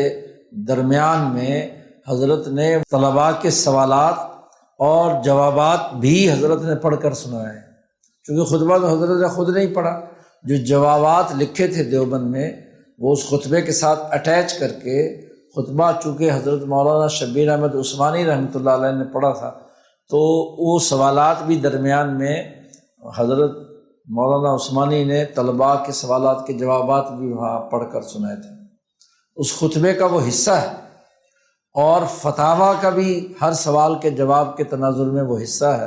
درمیان میں حضرت نے طلباء کے سوالات اور جوابات بھی حضرت نے پڑھ کر سنائے ہیں، چونکہ خطبہ تو حضرت نے خود نہیں پڑھا، جو جوابات لکھے تھے دیوبند میں وہ اس خطبے کے ساتھ اٹیچ کر کے خطبہ، چونکہ حضرت مولانا شبیر احمد عثمانی رحمۃ اللہ علیہ نے پڑھا تھا تو وہ سوالات بھی درمیان میں حضرت مولانا عثمانی نے طلباء کے سوالات کے جوابات بھی وہاں پڑھ کر سنائے تھے۔ اس خطبے کا وہ حصہ ہے، اور فتاویٰ کا بھی ہر سوال کے جواب کے تناظر میں وہ حصہ ہے۔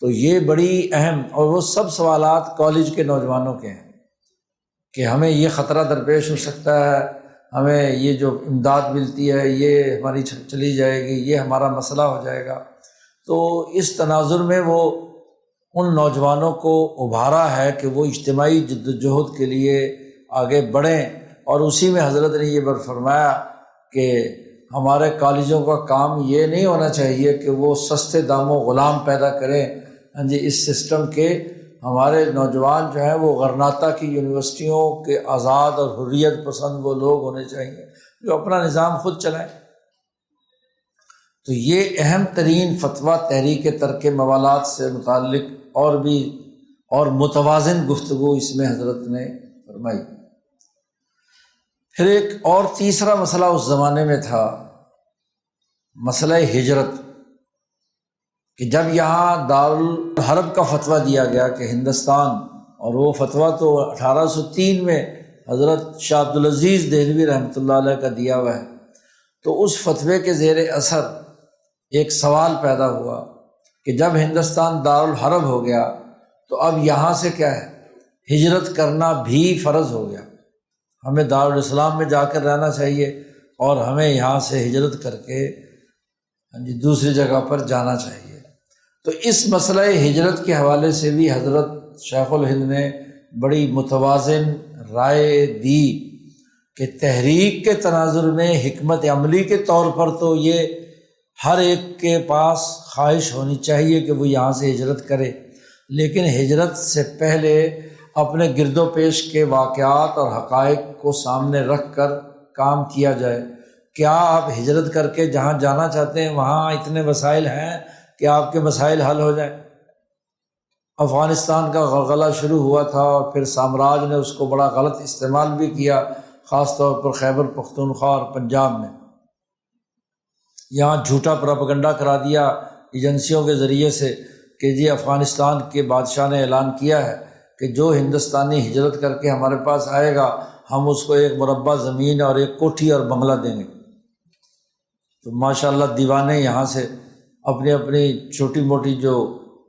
تو یہ بڑی اہم، اور وہ سب سوالات کالج کے نوجوانوں کے ہیں کہ ہمیں یہ خطرہ درپیش ہو سکتا ہے، ہمیں یہ جو امداد ملتی ہے یہ ہماری چلی جائے گی، یہ ہمارا مسئلہ ہو جائے گا۔ تو اس تناظر میں وہ ان نوجوانوں کو ابھارا ہے کہ وہ اجتماعی جد و جہد کے لیے آگے بڑھیں، اور اسی میں حضرت نے یہ فرمایا کہ ہمارے کالجوں کا کام یہ نہیں ہونا چاہیے کہ وہ سستے داموں غلام پیدا کریں، اس سسٹم کے ہمارے نوجوان جو ہیں وہ غرناطہ کی یونیورسٹیوں کے آزاد اور حریت پسند وہ لوگ ہونے چاہیے جو اپنا نظام خود چلائیں۔ تو یہ اہم ترین فتویٰ تحریک ترک موالات سے متعلق اور متوازن گفتگو اس میں حضرت نے فرمائی۔ پھر ایک اور تیسرا مسئلہ اس زمانے میں تھا، مسئلہ ہجرت، کہ جب یہاں دارالحرب کا فتویٰ دیا گیا کہ ہندوستان، اور وہ فتویٰ تو 1803 میں حضرت شاہ عبدالعزیز دہلوی رحمۃ اللہ علیہ کا دیا ہوا ہے، تو اس فتوے کے زیر اثر ایک سوال پیدا ہوا کہ جب ہندوستان دارالحرب ہو گیا تو اب یہاں سے کیا ہے، ہجرت کرنا بھی فرض ہو گیا، ہمیں دارالاسلام میں جا کر رہنا چاہیے اور ہمیں یہاں سے ہجرت کر کے دوسری جگہ پر جانا چاہیے۔ تو اس مسئلہ ہجرت کے حوالے سے بھی حضرت شیخ الہند نے بڑی متوازن رائے دی کہ تحریک کے تناظر میں حکمت عملی کے طور پر تو یہ ہر ایک کے پاس خواہش ہونی چاہیے کہ وہ یہاں سے ہجرت کرے، لیکن ہجرت سے پہلے اپنے گرد و پیش کے واقعات اور حقائق کو سامنے رکھ کر کام کیا جائے۔ کیا آپ ہجرت کر کے جہاں جانا چاہتے ہیں وہاں اتنے وسائل ہیں کہ آپ کے مسائل حل ہو جائیں؟ افغانستان کا غلغلہ شروع ہوا تھا اور پھر سامراج نے اس کو بڑا غلط استعمال بھی کیا، خاص طور پر خیبر پختونخوا اور پنجاب میں۔ یہاں جھوٹا پروپیگنڈا کرا دیا ایجنسیوں کے ذریعے سے کہ جی افغانستان کے بادشاہ نے اعلان کیا ہے کہ جو ہندوستانی ہجرت کر کے ہمارے پاس آئے گا ہم اس کو ایک مربع زمین اور ایک کوٹھی اور بنگلہ دیں گے۔ تو ماشاءاللہ دیوانے یہاں سے اپنی اپنی چھوٹی موٹی جو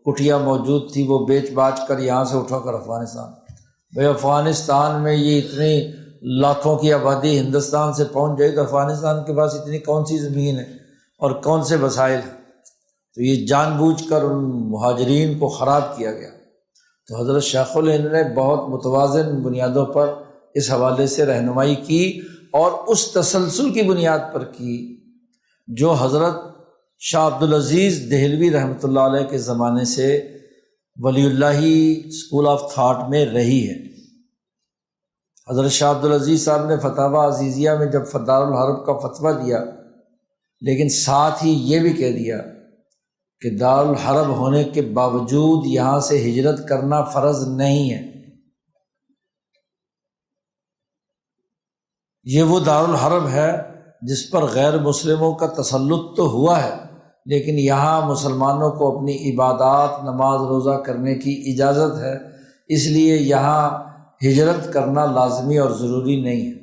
کٹھیاں موجود تھی وہ بیچ باچ کر یہاں سے اٹھا کر افغانستان، بھائی افغانستان میں یہ اتنی لاکھوں کی آبادی ہندوستان سے پہنچ جائے تو افغانستان کے پاس اتنی کون سی زمین ہے اور کون سے وسائل ہیں؟ تو یہ جان بوجھ کر ان مہاجرین کو خراب کیا گیا۔ تو حضرت شیخ الہند نے بہت متوازن بنیادوں پر اس حوالے سے رہنمائی کی اور اس تسلسل کی بنیاد پر کی جو حضرت شاہ عبدالعزیز دہلوی رحمۃ اللہ علیہ کے زمانے سے ولی اللہی اسکول آف تھاٹ میں رہی ہے۔ حضرت شاہ عبدالعزیز صاحب نے فتاویٰ عزیزیہ میں جب دارالحرب کا فتویٰ دیا، لیکن ساتھ ہی یہ بھی کہہ دیا کہ دارالحرب ہونے کے باوجود یہاں سے ہجرت کرنا فرض نہیں ہے۔ یہ وہ دارالحرب ہے جس پر غیر مسلموں کا تسلط تو ہوا ہے، لیکن یہاں مسلمانوں کو اپنی عبادات نماز روزہ کرنے کی اجازت ہے، اس لیے یہاں ہجرت کرنا لازمی اور ضروری نہیں ہے۔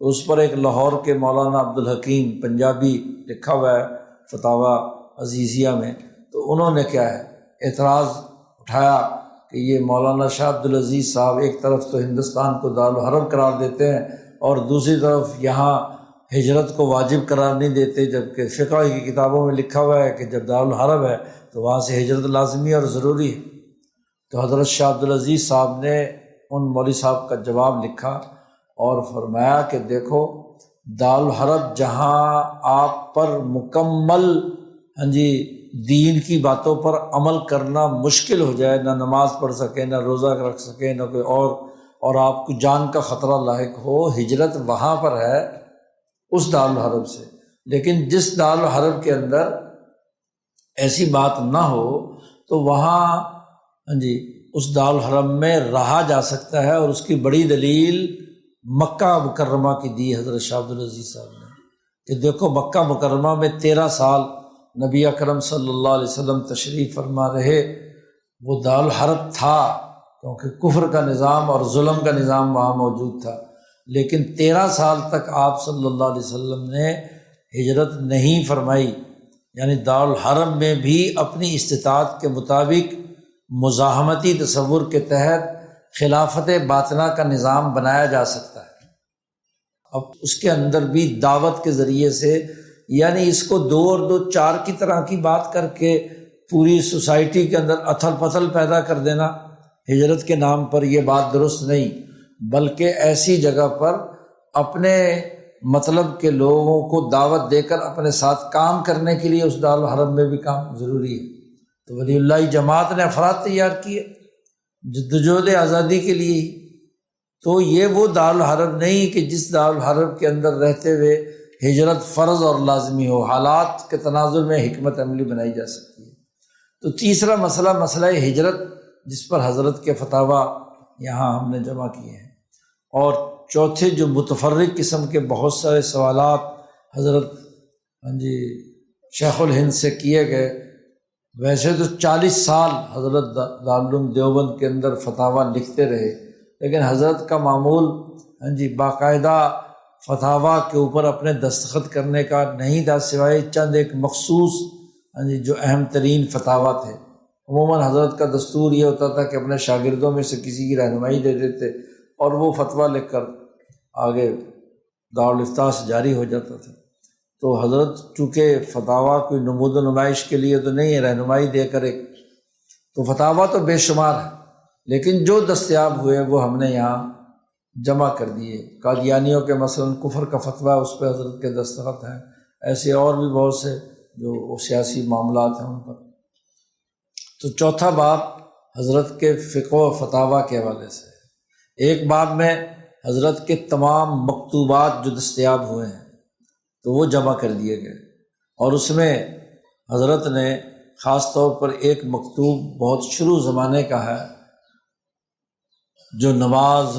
اس پر ایک لاہور کے مولانا عبدالحکیم پنجابی لکھا ہوا ہے فتاویٰ عزیزیہ میں، تو انہوں نے کیا ہے اعتراض اٹھایا کہ یہ مولانا شاہ عبدالعزیز صاحب ایک طرف تو ہندوستان کو دارالحرب قرار دیتے ہیں اور دوسری طرف یہاں ہجرت کو واجب قرار نہیں دیتے، جبکہ فقہ کی کتابوں میں لکھا ہوا ہے کہ جب دارالحرب ہے تو وہاں سے ہجرت لازمی اور ضروری ہے۔ تو حضرت شاہ عبدالعزیز صاحب نے ان مولوی صاحب کا جواب لکھا اور فرمایا کہ دیکھو دارالحرب جہاں آپ پر مکمل دین کی باتوں پر عمل کرنا مشکل ہو جائے، نہ نماز پڑھ سکے، نہ روزہ رکھ سکے، نہ کوئی اور آپ کو جان کا خطرہ لاحق ہو، ہجرت وہاں پر ہے اس دارالحرب سے۔ لیکن جس دارالحرب کے اندر ایسی بات نہ ہو تو وہاں اس دارالحرم میں رہا جا سکتا ہے، اور اس کی بڑی دلیل مکہ مکرمہ کی دی حضرت شاہ عبدالعزیز صاحب نے کہ دیکھو مکہ مکرمہ میں 13 سال نبی اکرم صلی اللہ علیہ وسلم تشریف فرما رہے، وہ دارالحرب تھا کیونکہ کفر کا نظام اور ظلم کا نظام وہاں موجود تھا، لیکن 13 سال تک آپ صلی اللہ علیہ وسلم نے ہجرت نہیں فرمائی، یعنی دارالحرم میں بھی اپنی استطاعت کے مطابق مزاحمتی تصور کے تحت خلافت باطنہ کا نظام بنایا جا سکتا ہے۔ اب اس کے اندر بھی دعوت کے ذریعے سے، یعنی اس کو 2 اور 2 4 کی طرح کی بات کر کے پوری سوسائٹی کے اندر اتھل پتھل پیدا کر دینا ہجرت کے نام پر، یہ بات درست نہیں، بلکہ ایسی جگہ پر اپنے مطلب کے لوگوں کو دعوت دے کر اپنے ساتھ کام کرنے کے لیے اس دارالحرم میں بھی کام ضروری ہے۔ تو ولی اللہ جماعت نے افراد تیار کیے جدوجہد آزادی کے لیے ہی، تو یہ وہ دارالحرب نہیں کہ جس دارالحرب کے اندر رہتے ہوئے ہجرت فرض اور لازمی ہو، حالات کے تناظر میں حکمت عملی بنائی جا سکتی ہے۔ تو تیسرا مسئلہ، مسئلہ ہجرت، جس پر حضرت کے فتاویٰ یہاں ہم نے جمع کیے ہیں، اور چوتھے جو متفرق قسم کے بہت سارے سوالات حضرت شیخ الہند سے کیے گئے، ویسے تو 40 سال حضرت دارالعلوم دیوبند کے اندر فتاویٰ لکھتے رہے، لیکن حضرت کا معمول باقاعدہ فتاویٰ کے اوپر اپنے دستخط کرنے کا نہیں تھا، سوائے چند ایک مخصوص جو اہم ترین فتاویٰ تھے۔ عموماً حضرت کا دستور یہ ہوتا تھا کہ اپنے شاگردوں میں سے کسی کی رہنمائی دے دیتے اور وہ فتویٰ لکھ کر آگے دارالافتاء سے جاری ہو جاتا تھا۔ تو حضرت چونکہ فتاویٰ کوئی نمود و نمائش کے لیے تو نہیں ہے، رہنمائی دے کر ایک، تو فتاویٰ تو بے شمار ہے، لیکن جو دستیاب ہوئے وہ ہم نے یہاں جمع کر دیے۔ قادیانیوں کے مثلاً کفر کا فتویٰ، اس پہ حضرت کے دستخط ہیں، ایسے اور بھی بہت سے جو سیاسی معاملات ہیں ان پر۔ تو چوتھا باب حضرت کے فقہ و فتاویٰ کے حوالے سے۔ ایک باب میں حضرت کے تمام مکتوبات جو دستیاب ہوئے ہیں تو وہ جمع کر دیے گئے، اور اس میں حضرت نے خاص طور پر ایک مکتوب بہت شروع زمانے کا ہے جو نماز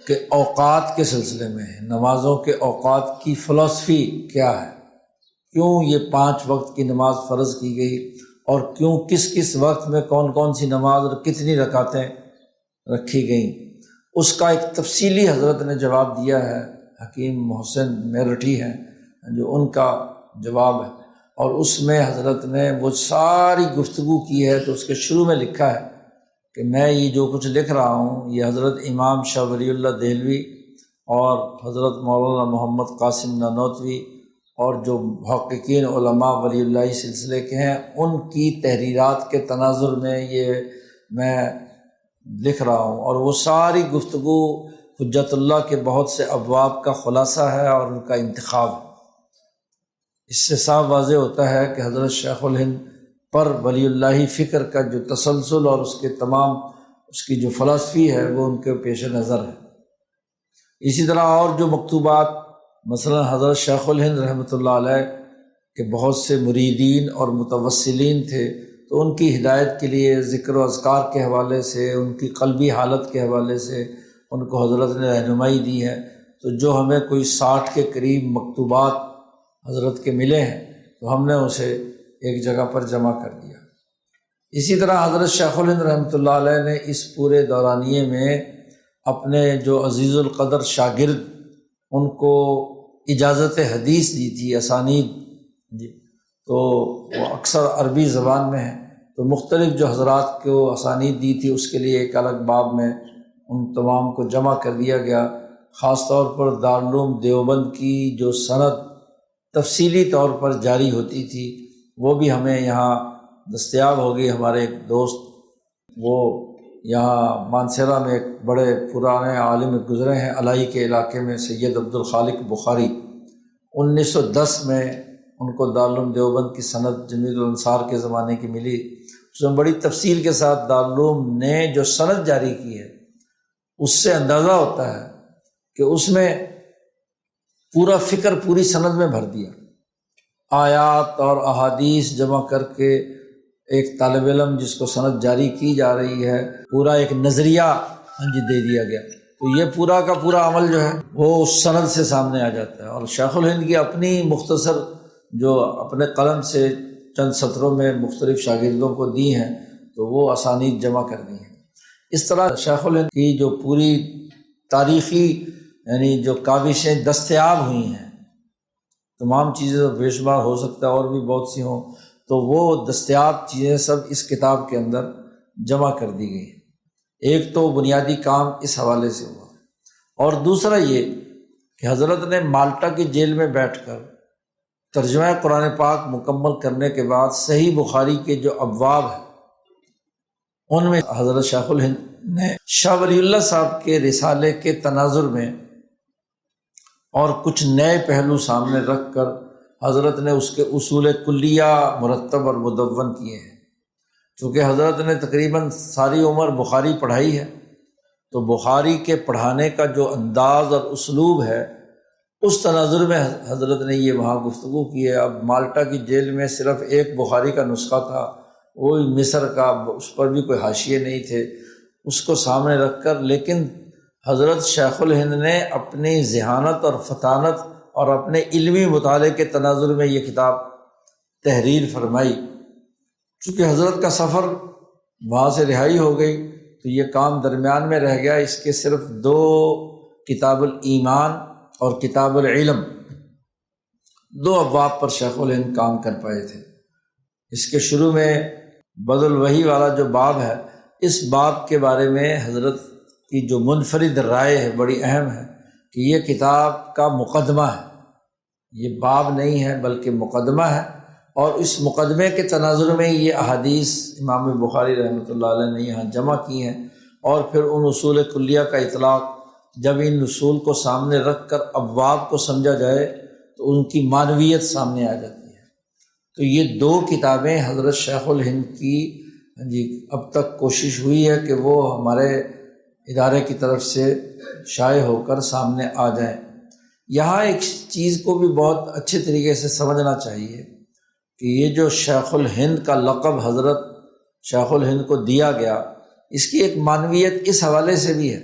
کے اوقات کے سلسلے میں ہے، نمازوں کے اوقات کی فلسفی کیا ہے، کیوں یہ 5 وقت کی نماز فرض کی گئی، اور کیوں کس کس وقت میں کون کون سی نماز اور کتنی رکعتیں رکھی گئیں، اس کا ایک تفصیلی حضرت نے جواب دیا ہے۔ حکیم محسن میرٹھی ہیں جو ان کا جواب ہے، اور اس میں حضرت نے وہ ساری گفتگو کی ہے۔ تو اس کے شروع میں لکھا ہے کہ میں یہ جو کچھ لکھ رہا ہوں یہ حضرت امام شاہ ولی اللہ دہلوی اور حضرت مولانا محمد قاسم نانوتوی اور جو محققین علماء ولی اللہ سلسلے کے ہیں ان کی تحریرات کے تناظر میں یہ میں لکھ رہا ہوں، اور وہ ساری گفتگو حجت اللہ کے بہت سے ابواب کا خلاصہ ہے اور ان کا انتخاب ہے۔ اس سے صاف واضح ہوتا ہے کہ حضرت شیخ الہند پر ولی اللہ فکر کا جو تسلسل اور اس کے تمام اس کی جو فلسفی ہے وہ ان کے پیش نظر ہے۔ اسی طرح اور جو مکتوبات، مثلا حضرت شیخ الہند رحمۃ اللہ علیہ کے بہت سے مریدین اور متوسلین تھے، تو ان کی ہدایت کے لیے ذکر و اذکار کے حوالے سے، ان کی قلبی حالت کے حوالے سے ان کو حضرت نے رہنمائی دی ہے۔ تو جو ہمیں کوئی 60 کے قریب مکتوبات حضرت کے ملے ہیں تو ہم نے اسے ایک جگہ پر جمع کر دیا۔ اسی طرح حضرت شیخ الہند رحمۃ اللہ علیہ نے اس پورے دورانیے میں اپنے جو عزیز القدر شاگرد ان کو اجازت حدیث دی تھی، اسانید تو وہ اکثر عربی زبان میں ہیں، تو مختلف جو حضرات کو اسانید دی تھی اس کے لیے ایک الگ باب میں ان تمام کو جمع کر دیا گیا۔ خاص طور پر دارالعلوم دیوبند کی جو سند تفصیلی طور پر جاری ہوتی تھی وہ بھی ہمیں یہاں دستیاب ہو گئی۔ ہمارے ایک دوست وہ یہاں مانسیرہ میں ایک بڑے پرانے عالم گزرے ہیں الائی کے علاقے میں، سید عبدالخالق بخاری، 1910 میں ان کو دارالعلوم دیوبند کی سند جمیل الانصار کے زمانے کی ملی۔ اس میں بڑی تفصیل کے ساتھ دارالعلوم نے جو سند جاری کی ہے اس سے اندازہ ہوتا ہے کہ اس میں پورا فکر پوری سند میں بھر دیا، آیات اور احادیث جمع کر کے ایک طالب علم جس کو سند جاری کی جا رہی ہے پورا ایک نظریہ دے دیا گیا، تو یہ پورا کا پورا عمل جو ہے وہ اس سند سے سامنے آ جاتا ہے۔ اور شیخ الہند کی اپنی مختصر جو اپنے قلم سے چند سطروں میں مختلف شاگردوں کو دی ہیں تو وہ اسانید جمع کر دی ہیں۔ اس طرح شیخ الہند کی جو پوری تاریخی جو کاوشیں دستیاب ہوئی ہیں، تمام چیزیں تو بے شمار ہو سکتا ہے اور بھی بہت سی ہوں، تو وہ دستیاب چیزیں سب اس کتاب کے اندر جمع کر دی گئی ہیں۔ ایک تو بنیادی کام اس حوالے سے ہوا، اور دوسرا یہ کہ حضرت نے مالٹا کی جیل میں بیٹھ کر ترجمہ قرآن پاک مکمل کرنے کے بعد صحیح بخاری کے جو ابواب ہیں ان میں حضرت شیخ الہند نے شاہ ولی اللہ صاحب کے رسالے کے تناظر میں اور کچھ نئے پہلو سامنے رکھ کر حضرت نے اس کے اصول کلیہ مرتب اور مدون کیے ہیں۔ چونکہ حضرت نے تقریباً ساری عمر بخاری پڑھائی ہے، تو بخاری کے پڑھانے کا جو انداز اور اسلوب ہے اس تناظر میں حضرت نے یہ وہاں گفتگو کی ہے۔ اب مالٹا کی جیل میں صرف ایک بخاری کا نسخہ تھا، وہ مصر کا، اس پر بھی کوئی حاشیے نہیں تھے، اس کو سامنے رکھ کر لیکن حضرت شیخ الہند نے اپنی ذہانت اور فطانت اور اپنے علمی مطالعے کے تناظر میں یہ کتاب تحریر فرمائی۔ چونکہ حضرت کا سفر وہاں سے رہائی ہو گئی تو یہ کام درمیان میں رہ گیا۔ اس کے صرف 2 کتاب الایمان اور کتاب العلم 2 ابواب پر شیخ الہند کام کر پائے تھے۔ اس کے شروع میں بدء الوحی والا جو باب ہے، اس باب کے بارے میں حضرت کی جو منفرد رائے ہے بڑی اہم ہے کہ یہ کتاب کا مقدمہ ہے، یہ باب نہیں ہے بلکہ مقدمہ ہے، اور اس مقدمے کے تناظر میں یہ احادیث امام بخاری رحمۃ اللہ علیہ نے یہاں جمع کی ہیں، اور پھر ان اصول کلیہ کا اطلاق جب ان اصول کو سامنے رکھ کر ابواب کو سمجھا جائے تو ان کی معنویت سامنے آ جاتی ہے۔ تو یہ 2 کتابیں حضرت شیخ الہند کی اب تک کوشش ہوئی ہے کہ وہ ہمارے ادارے کی طرف سے شائع ہو کر سامنے آ جائیں۔ یہاں ایک چیز کو بھی بہت اچھے طریقے سے سمجھنا چاہیے کہ یہ جو شیخ الہند کا لقب حضرت شیخ الہند کو دیا گیا، اس کی ایک معنویت اس حوالے سے بھی ہے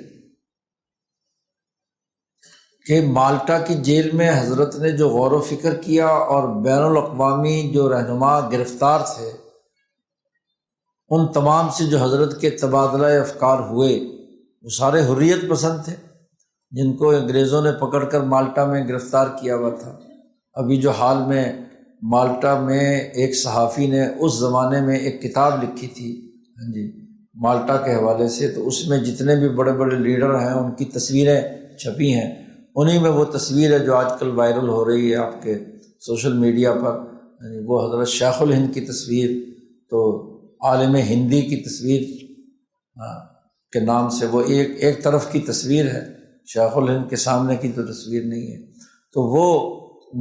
کہ مالٹا کی جیل میں حضرت نے جو غور و فکر کیا اور بین الاقوامی جو رہنما گرفتار تھے ان تمام سے جو حضرت کے تبادلہ افکار ہوئے وہ سارے حریت پسند تھے، جن کو انگریزوں نے پکڑ کر مالٹا میں گرفتار کیا ہوا تھا۔ ابھی جو حال میں مالٹا میں ایک صحافی نے اس زمانے میں ایک کتاب لکھی تھی مالٹا کے حوالے سے، تو اس میں جتنے بھی بڑے بڑے لیڈر ہیں ان کی تصویریں چھپی ہیں، انہی میں وہ تصویر ہے جو آج کل وائرل ہو رہی ہے آپ کے سوشل میڈیا پر، وہ حضرت شیخ الہند کی تصویر، تو عالم ہندی کی تصویر کے نام سے وہ ایک طرف کی تصویر ہے، شیخ الہند کے سامنے کی تو تصویر نہیں ہے۔ تو وہ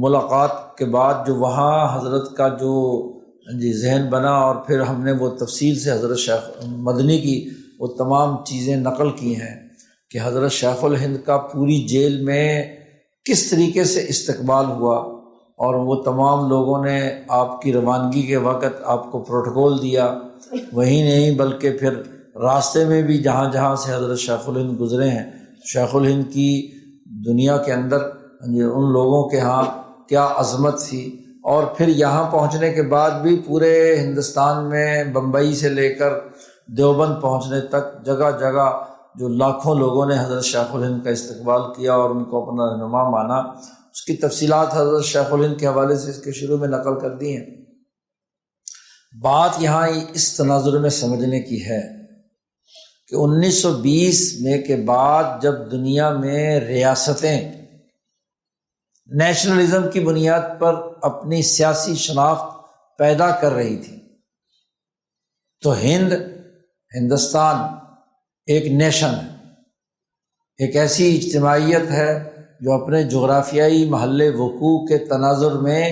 ملاقات کے بعد جو وہاں حضرت کا جو ذہن بنا، اور پھر ہم نے وہ تفصیل سے حضرت شیخ مدنی کی وہ تمام چیزیں نقل کی ہیں کہ حضرت شیخ الہند کا پوری جیل میں کس طریقے سے استقبال ہوا، اور وہ تمام لوگوں نے آپ کی روانگی کے وقت آپ کو پروٹوکول دیا، وہی نہیں بلکہ پھر راستے میں بھی جہاں جہاں سے حضرت شیخ الہند گزرے ہیں، شیخ الہند کی دنیا کے اندر ان لوگوں کے ہاں کیا عظمت تھی، اور پھر یہاں پہنچنے کے بعد بھی پورے ہندوستان میں بمبئی سے لے کر دیوبند پہنچنے تک جگہ جگہ جو لاکھوں لوگوں نے حضرت شیخ الہند کا استقبال کیا اور ان کو اپنا رہنما مانا، اس کی تفصیلات حضرت شیخ الہند کے حوالے سے اس کے شروع میں نقل کر دی ہیں۔ بات یہاں اس تناظر میں سمجھنے کی ہے کہ 1920 میں کے بعد جب دنیا میں ریاستیں نیشنلزم کی بنیاد پر اپنی سیاسی شناخت پیدا کر رہی تھی، تو ہندوستان ایک نیشن ہے، ایک ایسی اجتماعیت ہے جو اپنے جغرافیائی محل وقوع کے تناظر میں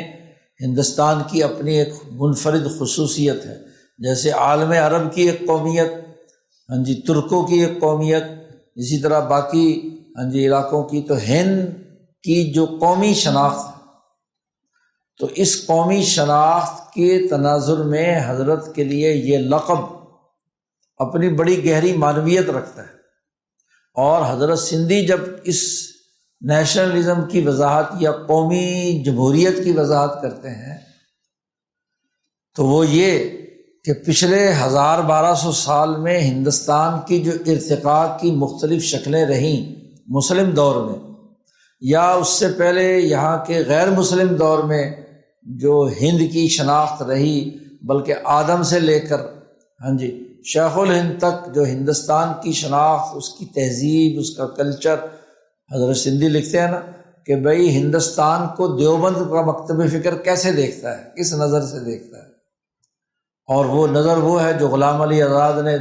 ہندوستان کی اپنی ایک منفرد خصوصیت ہے۔ جیسے عالم عرب کی ایک قومیت، ترکوں کی ایک قومیت، اسی طرح باقی علاقوں کی، تو ہند کی جو قومی شناخت ہے، تو اس قومی شناخت کے تناظر میں حضرت کے لیے یہ لقب اپنی بڑی گہری معنویت رکھتا ہے۔ اور حضرت سندھی جب اس نیشنلزم کی وضاحت یا قومی جمہوریت کی وضاحت کرتے ہیں تو وہ یہ کہ پچھلے 1200 سال میں ہندوستان کی جو ارتقاء کی مختلف شکلیں رہیں مسلم دور میں، یا اس سے پہلے یہاں کے غیر مسلم دور میں جو ہند کی شناخت رہی، بلکہ آدم سے لے کر شیخ الہند تک جو ہندوستان کی شناخت، اس کی تہذیب، اس کا کلچر، حضرت سندھی لکھتے ہیں نا کہ بھئی ہندوستان کو دیوبند کا مکتب فکر کیسے دیکھتا ہے، کس نظر سے دیکھتا ہے، اور وہ نظر وہ ہے جو غلام علی آزاد نے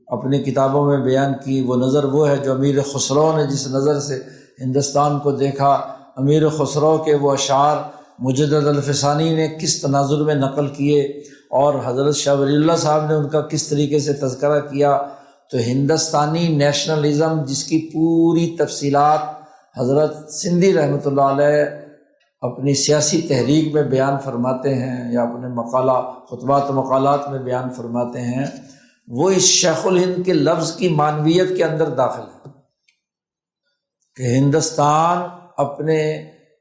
اپنی کتابوں میں بیان کی، وہ نظر وہ ہے جو امیر خسرو نے جس نظر سے ہندوستان کو دیکھا، امیر خسرو کے وہ اشعار مجدد الفسانی نے کس تناظر میں نقل کیے، اور حضرت شاہ ولی اللہ صاحب نے ان کا کس طریقے سے تذکرہ کیا۔ تو ہندوستانی نیشنلزم جس کی پوری تفصیلات حضرت سندھی رحمۃ اللہ علیہ اپنی سیاسی تحریک میں بیان فرماتے ہیں یا اپنے خطبات و مقالات میں بیان فرماتے ہیں، وہ اس شیخ الہند کے لفظ کی معنویت کے اندر داخل ہے کہ ہندوستان اپنے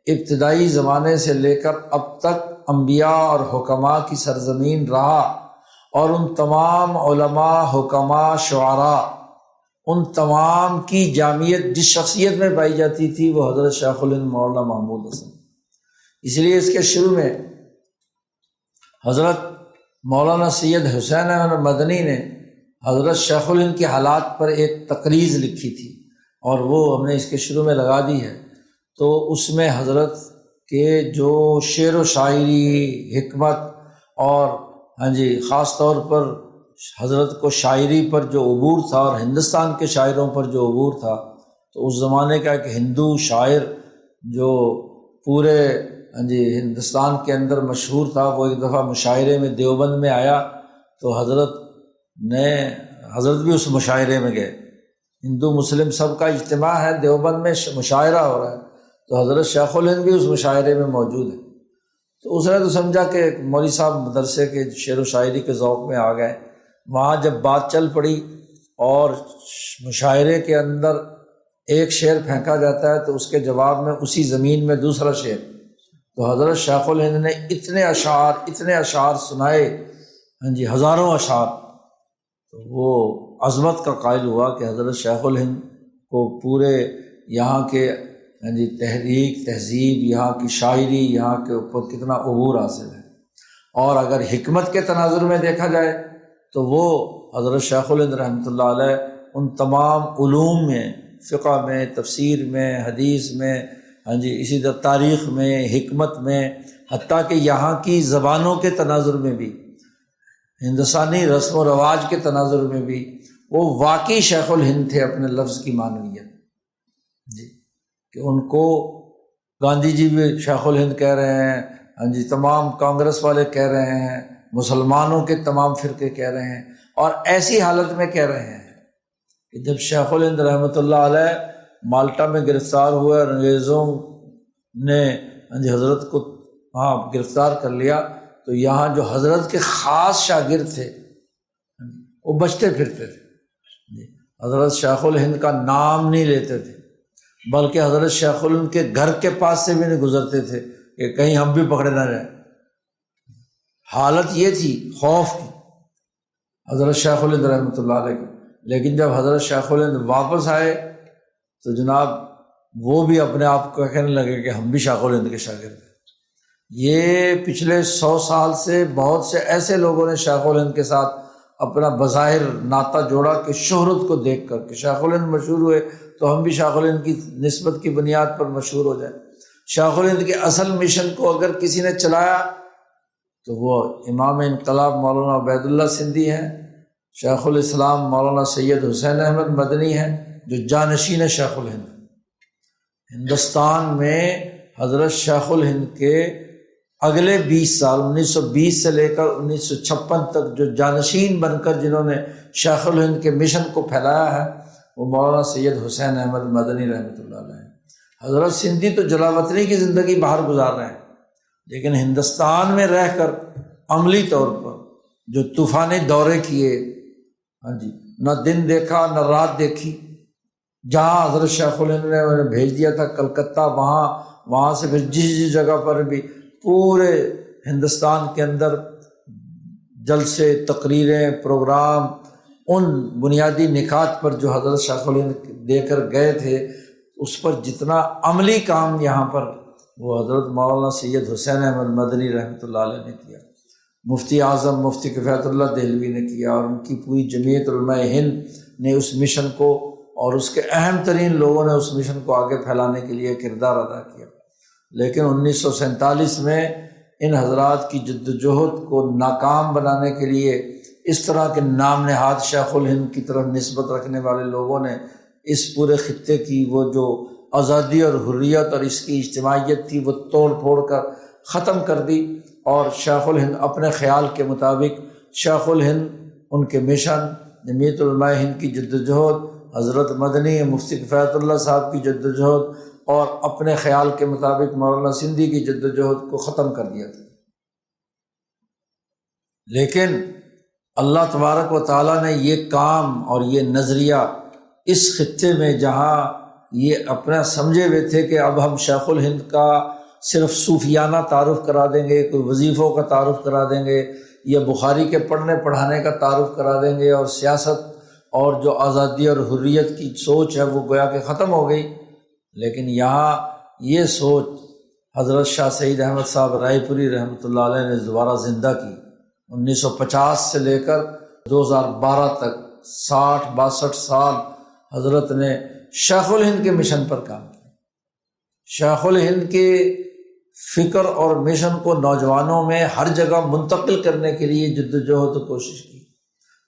ابتدائی زمانے سے لے کر اب تک انبیاء اور حکماء کی سرزمین رہا، اور ان تمام علماء، حکماء، شعراء، ان تمام کی جامعیت جس شخصیت میں پائی جاتی تھی وہ حضرت شیخ الہند مولانا محمود حسن۔ اس لیے اس کے شروع میں حضرت مولانا سید حسین احمد مدنی نے حضرت شیخ الہند کے حالات پر ایک تقریض لکھی تھی، اور وہ ہم نے اس کے شروع میں لگا دی ہے۔ تو اس میں حضرت کے جو شعر و شاعری، حکمت، اور خاص طور پر حضرت کو شاعری پر جو عبور تھا اور ہندوستان کے شاعروں پر جو عبور تھا، تو اس زمانے کا ایک ہندو شاعر جو پورے ہندوستان کے اندر مشہور تھا، وہ ایک دفعہ مشاعرے میں دیوبند میں آیا، تو حضرت بھی اس مشاعرے میں گئے۔ ہندو مسلم سب کا اجتماع ہے، دیوبند میں مشاعرہ ہو رہا ہے، تو حضرت شیخ الہند بھی اس مشاعرے میں موجود ہے۔ تو اس نے تو سمجھا کہ مولوی صاحب مدرسے کے شعر و شاعری کے ذوق میں آ گئے۔ وہاں جب بات چل پڑی اور مشاعرے کے اندر ایک شعر پھینکا جاتا ہے تو اس کے جواب میں اسی زمین میں دوسرا شعر، تو حضرت شیخ الہند نے اتنے اشعار سنائے، ہزاروں اشعار۔ تو وہ عظمت کا قائل ہوا کہ حضرت شیخ الہند کو پورے یہاں کے تحریک، تہذیب، یہاں کی شاعری، یہاں کے اوپر کتنا عبور حاصل ہے۔ اور اگر حکمت کے تناظر میں دیکھا جائے تو وہ حضرت شیخ الہند رحمۃ اللہ علیہ ان تمام علوم میں، فقہ میں، تفسیر میں، حدیث میں، اسی طرح تاریخ میں، حکمت میں، حتیٰ کہ یہاں کی زبانوں کے تناظر میں بھی، ہندوستانی رسم و رواج کے تناظر میں بھی وہ واقعی شیخ الہند تھے اپنے لفظ کی معنویت، کہ ان کو گاندھی جی بھی شیخ الہند کہہ رہے ہیں، تمام کانگریس والے کہہ رہے ہیں، مسلمانوں کے تمام فرقے کہہ رہے ہیں، اور ایسی حالت میں کہہ رہے ہیں کہ جب شیخ الہند رحمۃ اللہ علیہ مالٹا میں گرفتار ہوئے، انگریزوں نے حضرت کو وہاں گرفتار کر لیا، تو یہاں جو حضرت کے خاص شاگرد تھے وہ بچتے پھرتے تھے، حضرت شیخ الہند کا نام نہیں لیتے تھے، بلکہ حضرت شیخ الہند کے گھر کے پاس سے بھی نہیں گزرتے تھے کہ کہیں ہم بھی پکڑے نہ جائیں۔ حالت یہ تھی خوف کی حضرت شیخ الہند رحمۃ اللہ علیہ کی۔ لیکن جب حضرت شیخ الہند واپس آئے تو جناب وہ بھی اپنے آپ کو کہنے لگے کہ ہم بھی شیخ الہند کے شاگرد ہیں۔ یہ پچھلے 100 سال سے بہت سے ایسے لوگوں نے شیخ الہند کے ساتھ اپنا بظاہر ناطہ جوڑا کہ شہرت کو دیکھ کر کہ شیخ الہند مشہور ہوئے تو ہم بھی شیخ الہند کی نسبت کی بنیاد پر مشہور ہو جائیں۔ شیخ الہند کے اصل مشن کو اگر کسی نے چلایا تو وہ امام انقلاب مولانا عبید اللہ سندھی ہیں، شیخ الاسلام مولانا سید حسین احمد مدنی ہیں، جو جانشین شیخ الہند۔ ہندوستان میں حضرت شیخ الہند کے اگلے 20 سال 1920 سے لے کر 1956 تک جو جانشین بن کر جنہوں نے شیخ الہند کے مشن کو پھیلایا ہے وہ مولانا سید حسین احمد مدنی رحمۃ اللہ علیہ ہیں۔ حضرت سندھی تو جلاوطنی کی زندگی باہر گزار رہے ہیں، لیکن ہندوستان میں رہ کر عملی طور پر جو طوفانی دورے کیے، نہ دن دیکھا نہ رات دیکھی، جہاں حضرت شیخ الہند نے انہیں بھیج دیا تھا کلکتہ، وہاں سے پھر جس جگہ پر بھی پورے ہندوستان کے اندر جلسے، تقریریں، پروگرام، ان بنیادی نکات پر جو حضرت شیخ الہند دے کر گئے تھے اس پر جتنا عملی کام یہاں پر وہ حضرت مولانا سید حسین احمد مدنی رحمۃ اللہ علیہ نے کیا، مفتی اعظم مفتی کفایت اللہ دہلوی نے کیا، اور ان کی پوری جمعیت علماء ہند نے اس مشن کو، اور اس کے اہم ترین لوگوں نے اس مشن کو آگے پھیلانے کے لیے کردار ادا کیا۔ لیکن 1947 میں ان حضرات کی جدوجہد کو ناکام بنانے کے لیے اس طرح کے نام نہاد شیخ الہند کی طرف نسبت رکھنے والے لوگوں نے اس پورے خطے کی وہ جو آزادی اور حریت اور اس کی اجتماعیت تھی وہ توڑ پھوڑ کر ختم کر دی، اور شیخ الہند اپنے خیال کے مطابق، شیخ الہند ان کے مشن، جمعیت علماء ہند کی جدوجہد، حضرت مدنی مفتی کفایت اللہ صاحب کی جدوجہد، اور اپنے خیال کے مطابق مولانا سندھی کی جدوجہد کو ختم کر دیا تھا۔ لیکن اللہ تبارک و تعالیٰ نے یہ کام اور یہ نظریہ اس خطے میں، جہاں یہ اپنا سمجھے ہوئے تھے کہ اب ہم شیخ الہند کا صرف صوفیانہ تعارف کرا دیں گے، کوئی وظیفوں کا تعارف کرا دیں گے، یا بخاری کے پڑھنے پڑھانے کا تعارف کرا دیں گے، اور سیاست اور جو آزادی اور حریت کی سوچ ہے وہ گویا کہ ختم ہو گئی۔ لیکن یہاں یہ سوچ حضرت شاہ سعید احمد صاحب رائے پوری رحمۃ اللہ علیہ نے دوبارہ زندہ کی۔ 1950 سے لے کر 2012 تک 60-62 سال حضرت نے شیخ الہند کے مشن پر کام کیا۔ شیخ الہند کے فکر اور مشن کو نوجوانوں میں ہر جگہ منتقل کرنے کے لیے جدوجہد و کوشش کی،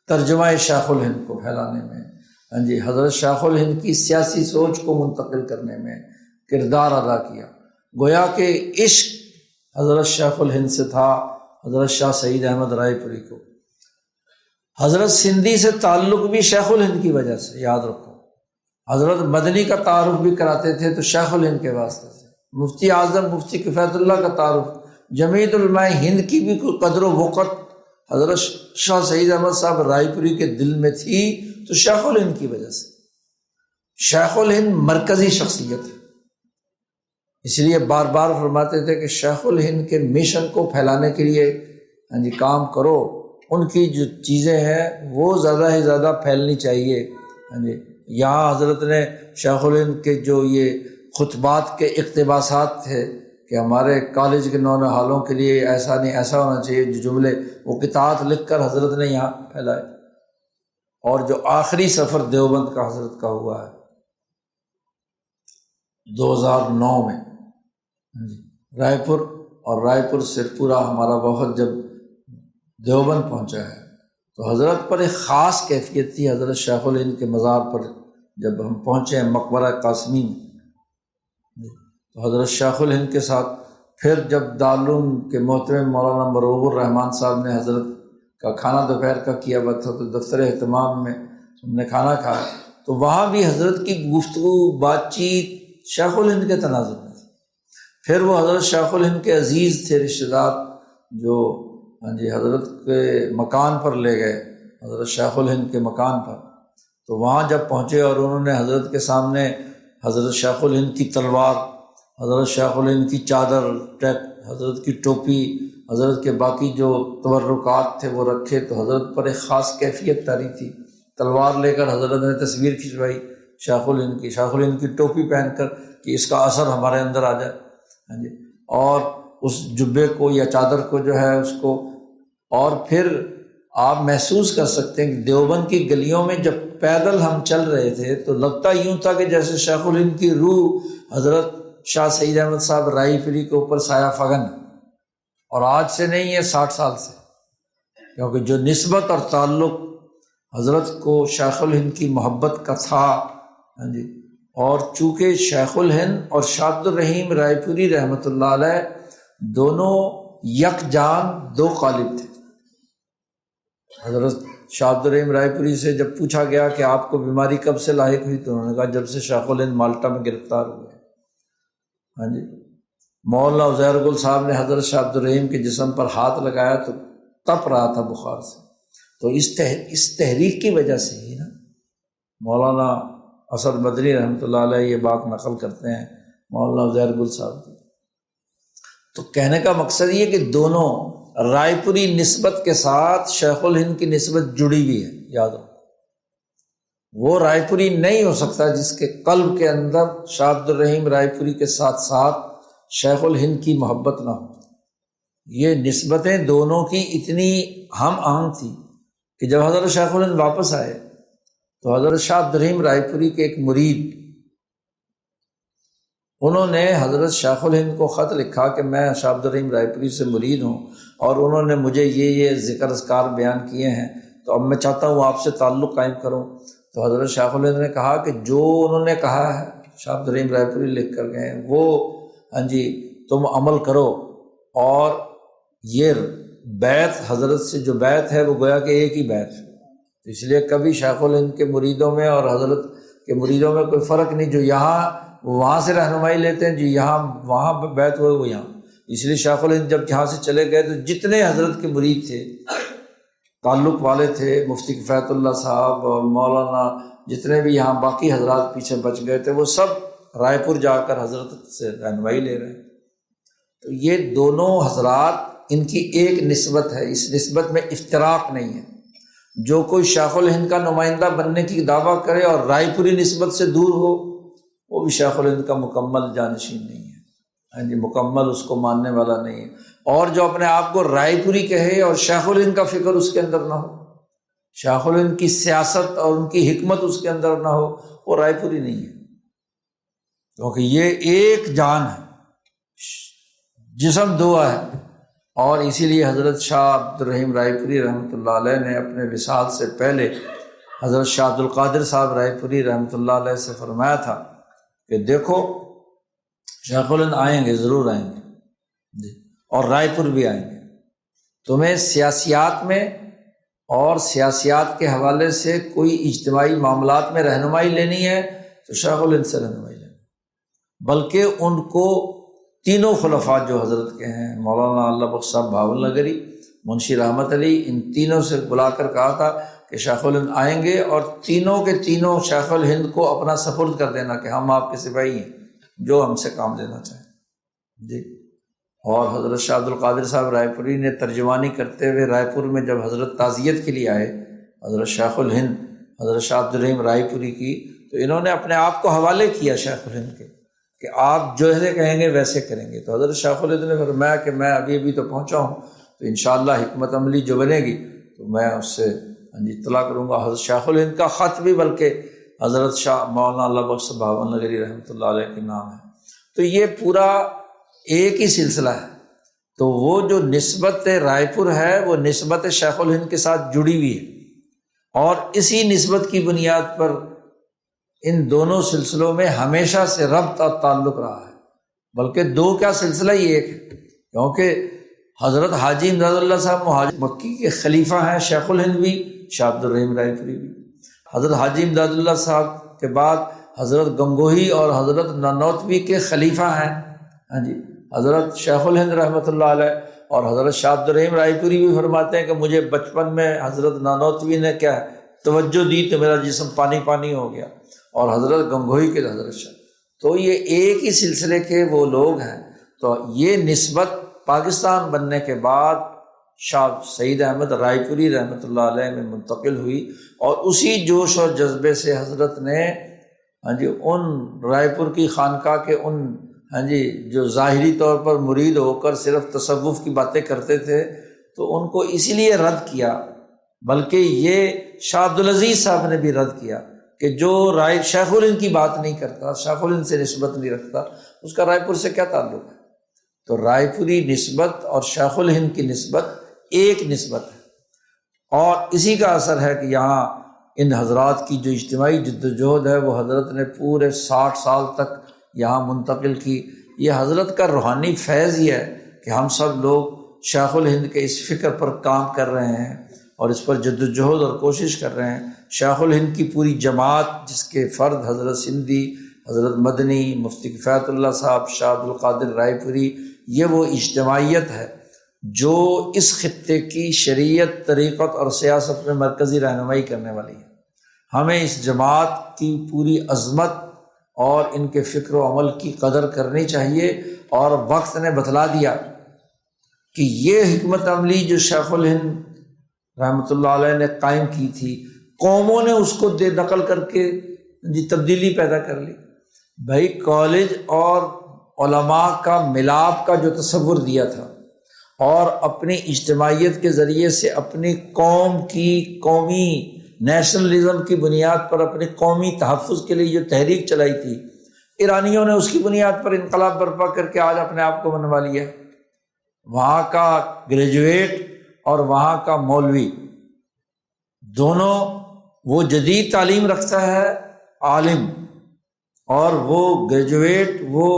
ترجمہ شیخ الہند کو پھیلانے میں حضرت شیخ الہند کی سیاسی سوچ کو منتقل کرنے میں کردار ادا کیا۔ گویا کہ عشق حضرت شیخ الہند سے تھا حضرت شاہ سعید احمد رائے پوری کو۔ حضرت سندھی سے تعلق بھی شیخ الہند کی وجہ سے، یاد رکھو۔ حضرت مدنی کا تعارف بھی کراتے تھے تو شیخ الہند کے واسطے سے، مفتی اعظم مفتی کفایت اللہ کا تعارف، جمعیت علماء ہند کی بھی کوئی قدر و وقت حضرت شاہ سعید احمد صاحب رائے پوری کے دل میں تھی تو شیخ الہند کی وجہ سے۔ شیخ الہند مرکزی شخصیت ہے، اس لیے بار بار فرماتے تھے کہ شیخ الہند کے مشن کو پھیلانے کے لیے کام کرو، ان کی جو چیزیں ہیں وہ زیادہ سے زیادہ پھیلنی چاہیے۔ یہاں حضرت نے شیخ الہند کے جو یہ خطبات کے اقتباسات تھے کہ ہمارے کالج کے نونہالوں کے لیے ایسا نہیں ایسا ہونا چاہیے، جو جملے وہ قطعات لکھ کر حضرت نے یہاں پھیلائے، اور جو آخری سفر دیوبند کا حضرت کا ہوا ہے 2009 میں رائے پور، اور رائے پور سے پورا ہمارا وفد جب دیوبند پہنچا ہے تو حضرت پر ایک خاص کیفیت تھی۔ حضرت شیخ الہند کے مزار پر جب ہم پہنچے ہیں مقبرہ قاسمی میں، تو حضرت شیخ الہند کے ساتھ پھر جب دارالعلوم کے محترم مولانا مروب الرحمان صاحب نے حضرت کا کھانا دوپہر کا کیا ہوا تھا تو دفتر اہتمام میں ہم نے کھانا کھایا، تو وہاں بھی حضرت کی گفتگو بات چیت شیخ الہند کے تناظر میں تھی۔ پھر وہ حضرت شیخ الہند کے عزیز تھے رشتہ دار جو حضرت کے مکان پر لے گئے، حضرت شیخ الہند کے مکان پر، تو وہاں جب پہنچے اور انہوں نے حضرت کے سامنے حضرت شیخ الہند کی تلوار، حضرت شیخ الہند کی چادر، حضرت کی ٹوپی، حضرت کے باقی جو تبرکات تھے وہ رکھے، تو حضرت پر ایک خاص کیفیت طاری تھی۔ تلوار لے کر حضرت نے تصویر کھنچوائی شیخ الہند کی، شیخ الہند کی ٹوپی پہن کر کہ اس کا اثر ہمارے اندر آ جائے، اور اس جبے کو یا چادر کو جو ہے اس کو، اور پھر آپ محسوس کر سکتے ہیں کہ دیوبند کی گلیوں میں جب پیدل ہم چل رہے تھے تو لگتا یوں تھا کہ جیسے شیخ الہند کی روح حضرت شاہ سعید احمد صاحب رائے پوری کے اوپر سایہ فگن، اور آج سے نہیں ہے 60 سال سے، کیونکہ جو نسبت اور تعلق حضرت کو شیخ الہند کی محبت کا تھا، اور چونکہ شیخ الہند اور شاہ عبد الرحیم رائے پوری رحمۃ اللہ علیہ دونوں یکجان دو قالب تھے۔ حضرت شاہ عبد الرحیم رائے پوری سے جب پوچھا گیا کہ آپ کو بیماری کب سے لاحق ہوئی تو انہوں نے کہا جب سے شیخ الہند مالٹا میں گرفتار ہوئے۔ مولانا عزیر گل صاحب نے حضرت شاہ عبد الرحیم کے جسم پر ہاتھ لگایا تو تپ رہا تھا بخار سے، تو اس تحریک کی وجہ سے ہی نا مولانا اسد مدنی رحمۃ اللہ علیہ یہ بات نقل کرتے ہیں مولانا عزیر گل صاحب کی۔ تو کہنے کا مقصد یہ کہ دونوں رائے پوری نسبت کے ساتھ شیخ الہند کی نسبت جڑی ہوئی ہے، یاد رکھو۔ وہ رائے پوری نہیں ہو سکتا جس کے قلب کے اندر شاہ عبد الرحیم رائے پوری کے ساتھ ساتھ شیخ الہند کی محبت نہ ہو۔ یہ نسبتیں دونوں کی اتنی ہم آہنگ تھی کہ جب حضرت شیخ الہند واپس آئے تو حضرت شاہ عبد الرحیم رائے پوری کے ایک مرید، انہوں نے حضرت شیخ الہند کو خط لکھا کہ میں شاہ عبد الرحیم رائے پوری سے مرید ہوں، اور انہوں نے مجھے یہ ذکر اذکار بیان کیے ہیں، تو اب میں چاہتا ہوں آپ سے تعلق قائم کروں۔ تو حضرت شیخ الہند نے کہا کہ جو انہوں نے کہا ہے شاہ عبد الرحیم رائے پوری لکھ کر گئے ہیں وہ تم عمل کرو، اور یہ بیعت حضرت سے جو بیعت ہے وہ گویا کہ ایک ہی بیعت ہے۔ اس لیے کبھی شیخ الہند کے مریدوں میں اور حضرت کے مریدوں میں کوئی فرق نہیں، جو یہاں وہاں سے رہنمائی لیتے ہیں، جو یہاں وہاں بیعت ہوئے وہ یہاں۔ اس لیے شیخ الہند جب یہاں سے چلے گئے تو جتنے حضرت کے مرید تھے، تعلق والے تھے، مفتی کفایت اللہ صاحب اور مولانا جتنے بھی یہاں باقی حضرات پیچھے بچ گئے تھے، وہ سب رائے پور جا کر حضرت سے رہنمائی لے رہے ہیں۔ تو یہ دونوں حضرات ان کی ایک نسبت ہے، اس نسبت میں افتراق نہیں ہے۔ جو کوئی شیخ الہند کا نمائندہ بننے کی دعویٰ کرے اور رائے پوری نسبت سے دور ہو، وہ بھی شیخ الہند کا مکمل جانشین نہیں ہے، ہاں جی، مکمل اس کو ماننے والا نہیں ہے۔ اور جو اپنے آپ کو رائے پوری کہے اور شیخ الہند کا فکر اس کے اندر نہ ہو، شیخ الہند کی سیاست اور ان کی حکمت اس کے اندر نہ ہو، وہ رائے پوری نہیں ہے، کیونکہ یہ ایک جان ہے، جسم دو ہے۔ اور اسی لیے حضرت شاہ عبد الرحیم رائے پوری رحمۃ اللہ علیہ نے اپنے وصال سے پہلے حضرت شاہ عبد القادر صاحب رائے پوری رحمۃ اللہ علیہ سے فرمایا تھا کہ دیکھو شیخ الہند آئیں گے، ضرور آئیں گے جی، اور رائے پور بھی آئیں گے، تمہیں سیاسیات میں اور سیاسیات کے حوالے سے کوئی اجتماعی معاملات میں رہنمائی لینی ہے تو شیخ الہند سے رہنمائی لینی، بلکہ ان کو تینوں خلفاء جو حضرت کے ہیں، مولانا اللہ بخش صاحب بھاول نگری، منشی رحمت علی، ان تینوں سے بلا کر کہا تھا کہ شیخ الہند آئیں گے اور تینوں کے تینوں شیخ الہند کو اپنا سپرد کر دینا کہ ہم آپ کے سپاہی ہیں، جو ہم سے کام لینا چاہیں جی۔ اور حضرت شاہ عبد القادر صاحب رائے پوری نے ترجمانی کرتے ہوئے رائے پور میں جب حضرت تعزیت کے لیے آئے حضرت شیخ الہند حضرت شاہ عبد الرحیم رائے پوری کی، تو انہوں نے اپنے آپ کو حوالے کیا شیخ الہند کے کہ آپ جو ایسے کہیں گے ویسے کریں گے۔ تو حضرت شیخ الہند نے فرمایا کہ میں ابھی تو پہنچا ہوں، تو انشاءاللہ حکمت عملی جو بنے گی تو میں اس سے اطلاع کروں گا۔ حضرت شیخ الہند کا خط بھی بلکہ حضرت شاہ مولانا اللہ بخش بھاول نگری رحمۃ اللہ علیہ کے نام ہے۔ تو یہ پورا ایک ہی سلسلہ ہے۔ تو وہ جو نسبت رائے پور ہے وہ نسبت شیخ الہند کے ساتھ جڑی ہوئی ہے، اور اسی نسبت کی بنیاد پر ان دونوں سلسلوں میں ہمیشہ سے ربط اور تعلق رہا ہے، بلکہ دو کیا سلسلہ ہی ایک ہے، کیونکہ حضرت حاجی امداد اللہ صاحب مہاجر مکی کے خلیفہ ہیں، شیخ الہند بھی، شاہ عبد الرحیم رائے پوری بھی۔ حضرت حاجی امداد اللہ صاحب کے بعد حضرت گنگوہی اور حضرت نانوتوی کے خلیفہ ہیں، ہاں جی، حضرت شیخ الہند رحمۃ اللہ علیہ۔ اور حضرت شاہ عبد الرحیم رائے پوری بھی فرماتے ہیں کہ مجھے بچپن میں حضرت نانوتوی نے کیا توجہ دی تو میرا جسم پانی پانی ہو گیا، اور حضرت گنگوہی کے حضرت شاہ، تو یہ ایک ہی سلسلے کے وہ لوگ ہیں۔ تو یہ نسبت پاکستان بننے کے بعد شاہ سعید احمد رائے پوری رحمۃ اللہ علیہ میں منتقل ہوئی، اور اسی جوش اور جذبے سے حضرت نے ان رائے پور کی خانقاہ کے ان جو ظاہری طور پر مرید ہو کر صرف تصوف کی باتیں کرتے تھے، تو ان کو اسی لیے رد کیا، بلکہ یہ شاہ عبدالعزیز صاحب نے بھی رد کیا کہ جو رائے شیخ الہند کی بات نہیں کرتا، شیخ الہند سے نسبت نہیں رکھتا، اس کا رائے پور سے کیا تعلق ہے؟ تو رائے پوری نسبت اور شیخ الہند کی نسبت ایک نسبت ہے، اور اسی کا اثر ہے کہ یہاں ان حضرات کی جو اجتماعی جد و جہد ہے وہ حضرت نے پورے 60 سال تک یہاں منتقل کی۔ یہ حضرت کا روحانی فیض یہ ہے کہ ہم سب لوگ شیخ الہند کے اس فکر پر کام کر رہے ہیں اور اس پر جد و جہد اور کوشش کر رہے ہیں۔ شیخ الہند کی پوری جماعت جس کے فرد حضرت سندھی، حضرت مدنی، مفتی کفایت اللہ صاحب، شاہ عبد القادر رائے پوری، یہ وہ اجتماعیت ہے جو اس خطے کی شریعت، طریقت اور سیاست میں مرکزی رہنمائی کرنے والی ہے۔ ہمیں اس جماعت کی پوری عظمت اور ان کے فکر و عمل کی قدر کرنی چاہیے، اور وقت نے بتلا دیا کہ یہ حکمت عملی جو شیخ الہند رحمۃ اللہ علیہ نے قائم کی تھی، قوموں نے اس کو نقل کر کے تبدیلی پیدا کر لی۔ بھائی کالج اور علماء کا ملاپ کا جو تصور دیا تھا، اور اپنی اجتماعیت کے ذریعے سے اپنی قوم کی قومی نیشنلزم کی بنیاد پر اپنی قومی تحفظ کے لیے جو تحریک چلائی تھی، ایرانیوں نے اس کی بنیاد پر انقلاب برپا کر کے آج اپنے آپ کو منوا لیا۔ وہاں کا گریجویٹ اور وہاں کا مولوی دونوں، وہ جدید تعلیم رکھتا ہے عالم، اور وہ گریجویٹ وہ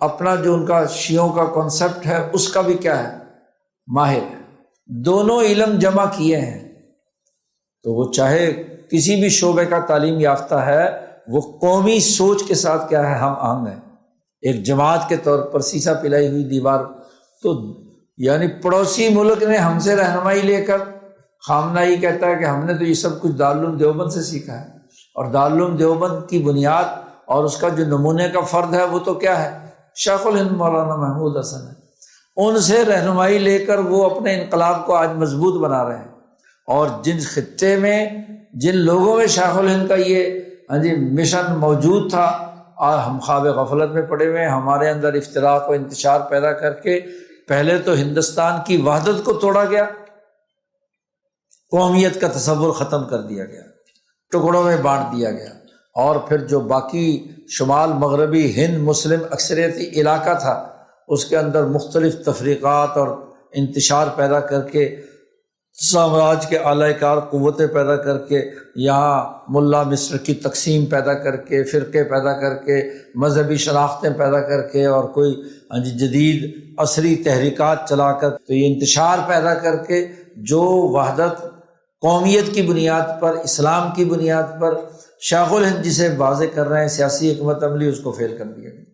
اپنا جو ان کا شیعوں کا کانسیپٹ ہے اس کا بھی کیا ہے، ماہر ہے۔ دونوں علم جمع کیے ہیں، تو وہ چاہے کسی بھی شعبے کا تعلیم یافتہ ہے، وہ قومی سوچ کے ساتھ کیا ہے، ہم آہنگ ہیں، ایک جماعت کے طور پر سیسا پلائی ہوئی دیوار۔ تو یعنی پڑوسی ملک نے ہم سے رہنمائی لے کر، خامنہ ہی کہتا ہے کہ ہم نے تو یہ سب کچھ دارالعلوم دیوبند سے سیکھا ہے، اور دارالعلوم دیوبند کی بنیاد اور اس کا جو نمونے کا فرد ہے وہ تو کیا ہے، شیخ الہند مولانا محمود حسن ہے۔ ان سے رہنمائی لے کر وہ اپنے انقلاب کو آج مضبوط بنا رہے ہیں۔ اور جن خطے میں جن لوگوں میں شیخ الہند کا یہ مشن موجود تھا، اور ہم خواب غفلت میں پڑے ہوئے ہیں، ہمارے اندر افتراق و انتشار پیدا کر کے پہلے تو ہندوستان کی وحدت کو توڑا گیا، قومیت کا تصور ختم کر دیا گیا، ٹکڑوں میں بانٹ دیا گیا، اور پھر جو باقی شمال مغربی ہند مسلم اکثریتی علاقہ تھا اس کے اندر مختلف تفریقات اور انتشار پیدا کر کے سامراج کے اعلی کار قوتیں پیدا کر کے یہاں ملا مصر کی تقسیم پیدا کر کے فرقے پیدا کر کے مذہبی شناختیں پیدا کر کے اور کوئی جدید عصری تحریکات چلا کر تو یہ انتشار پیدا کر کے جو وحدت قومیت کی بنیاد پر اسلام کی بنیاد پر شیخ الہند جسے واضح کر رہے ہیں سیاسی حکمت عملی، اس کو فیل کر دیا گیا۔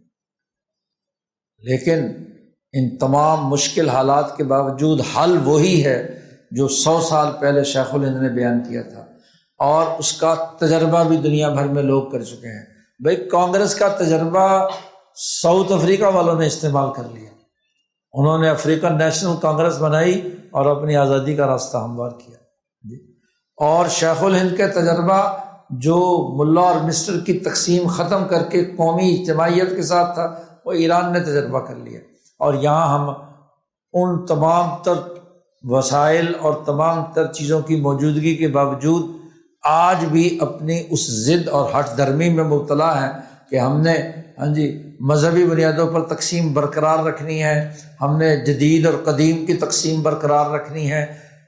لیکن ان تمام مشکل حالات کے باوجود حل وہی ہے جو 100 سال پہلے شیخ الہند نے بیان کیا تھا، اور اس کا تجربہ بھی دنیا بھر میں لوگ کر چکے ہیں۔ بھائی کانگریس کا تجربہ ساؤتھ افریقہ والوں نے استعمال کر لیا، انہوں نے افریقن نیشنل کانگریس بنائی اور اپنی آزادی کا راستہ ہموار کیا۔ اور شیخ الہند کا تجربہ جو ملا اور مصر کی تقسیم ختم کر کے قومی اجتماعیت کے ساتھ تھا، وہ ایران نے تجربہ کر لیا، اور یہاں ہم ان تمام تر وسائل اور تمام تر چیزوں کی موجودگی کے باوجود آج بھی اپنی اس ضد اور ہٹ درمی میں مبتلا ہیں کہ ہم نے مذہبی بنیادوں پر تقسیم برقرار رکھنی ہے، ہم نے جدید اور قدیم کی تقسیم برقرار رکھنی ہے،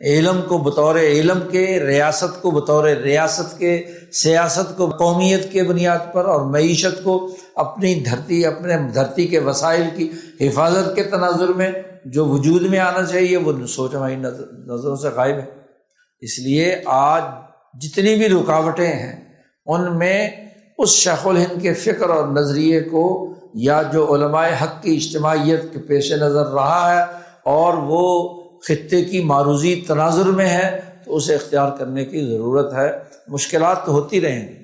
علم کو بطور علم کے، ریاست کو بطور ریاست کے، سیاست کو قومیت کے بنیاد پر، اور معیشت کو اپنی دھرتی، اپنے دھرتی کے وسائل کی حفاظت کے تناظر میں جو وجود میں آنا چاہیے وہ سوچ ہماری نظروں سے غائب ہے۔ اس لیے آج جتنی بھی رکاوٹیں ہیں ان میں اس شیخ الہند کے فکر اور نظریے کو یا جو علماء حق کی اجتماعیت کے پیش نظر رہا ہے اور وہ خطے کی معروضی تناظر میں ہے تو اسے اختیار کرنے کی ضرورت ہے۔ مشکلات تو ہوتی رہیں گی،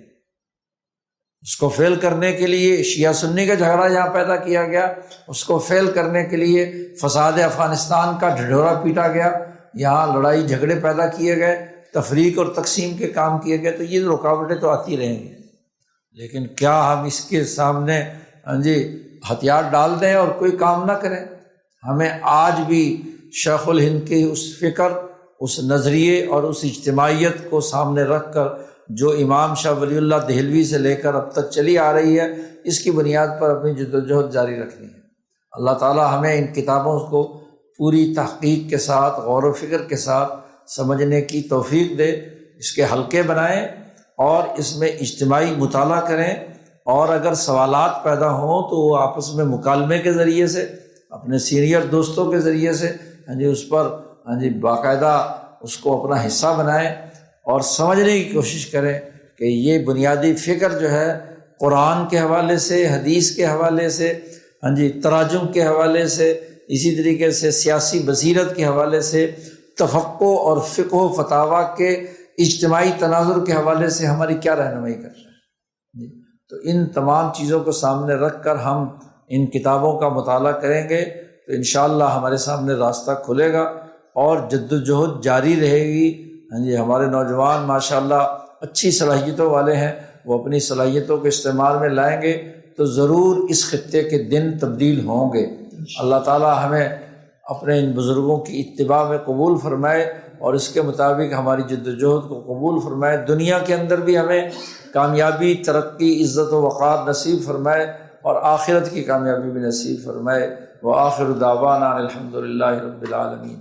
اس کو فیل کرنے کے لیے شیعہ سنی کا جھگڑا یہاں پیدا کیا گیا، اس کو فیل کرنے کے لیے فساد افغانستان کا ڈھڈورا پیٹا گیا، یہاں لڑائی جھگڑے پیدا کیے گئے، تفریق اور تقسیم کے کام کیے گئے، تو یہ رکاوٹیں تو آتی رہیں گی، لیکن کیا ہم اس کے سامنے ہتھیار ڈال دیں اور کوئی کام نہ کریں؟ ہمیں آج بھی شیخ الہند کے اس فکر، اس نظریے اور اس اجتماعیت کو سامنے رکھ کر جو امام شاہ ولی اللہ دہلوی سے لے کر اب تک چلی آ رہی ہے، اس کی بنیاد پر اپنی جدوجہد جاری رکھنی ہے۔ اللہ تعالیٰ ہمیں ان کتابوں کو پوری تحقیق کے ساتھ، غور و فکر کے ساتھ سمجھنے کی توفیق دے، اس کے حلقے بنائیں اور اس میں اجتماعی مطالعہ کریں، اور اگر سوالات پیدا ہوں تو وہ آپس میں مکالمے کے ذریعے سے، اپنے سینئر دوستوں کے ذریعے سے اس پر باقاعدہ اس کو اپنا حصہ بنائیں اور سمجھنے کی کوشش کریں کہ یہ بنیادی فکر جو ہے قرآن کے حوالے سے، حدیث کے حوالے سے، تراجم کے حوالے سے، اسی طریقے سے سیاسی بصیرت کے حوالے سے، تفقہ اور فقہ و فتاویٰ کے اجتماعی تناظر کے حوالے سے ہماری کیا رہنمائی کر رہے ہیں۔ تو ان تمام چیزوں کو سامنے رکھ کر ہم ان کتابوں کا مطالعہ کریں گے تو انشاءاللہ ہمارے سامنے راستہ کھلے گا اور جد و جہد جاری رہے گی۔ ہمارے نوجوان ماشاءاللہ اچھی صلاحیتوں والے ہیں، وہ اپنی صلاحیتوں کو استعمال میں لائیں گے تو ضرور اس خطے کے دن تبدیل ہوں گے۔ اللہ تعالیٰ ہمیں اپنے ان بزرگوں کی اتباع میں قبول فرمائے اور اس کے مطابق ہماری جد و جہد کو قبول فرمائے، دنیا کے اندر بھی ہمیں کامیابی، ترقی، عزت و وقار نصیب فرمائے اور آخرت کی کامیابی بھی نصیب فرمائے۔ وآخر دعوانا الحمد للہ رب العالمین۔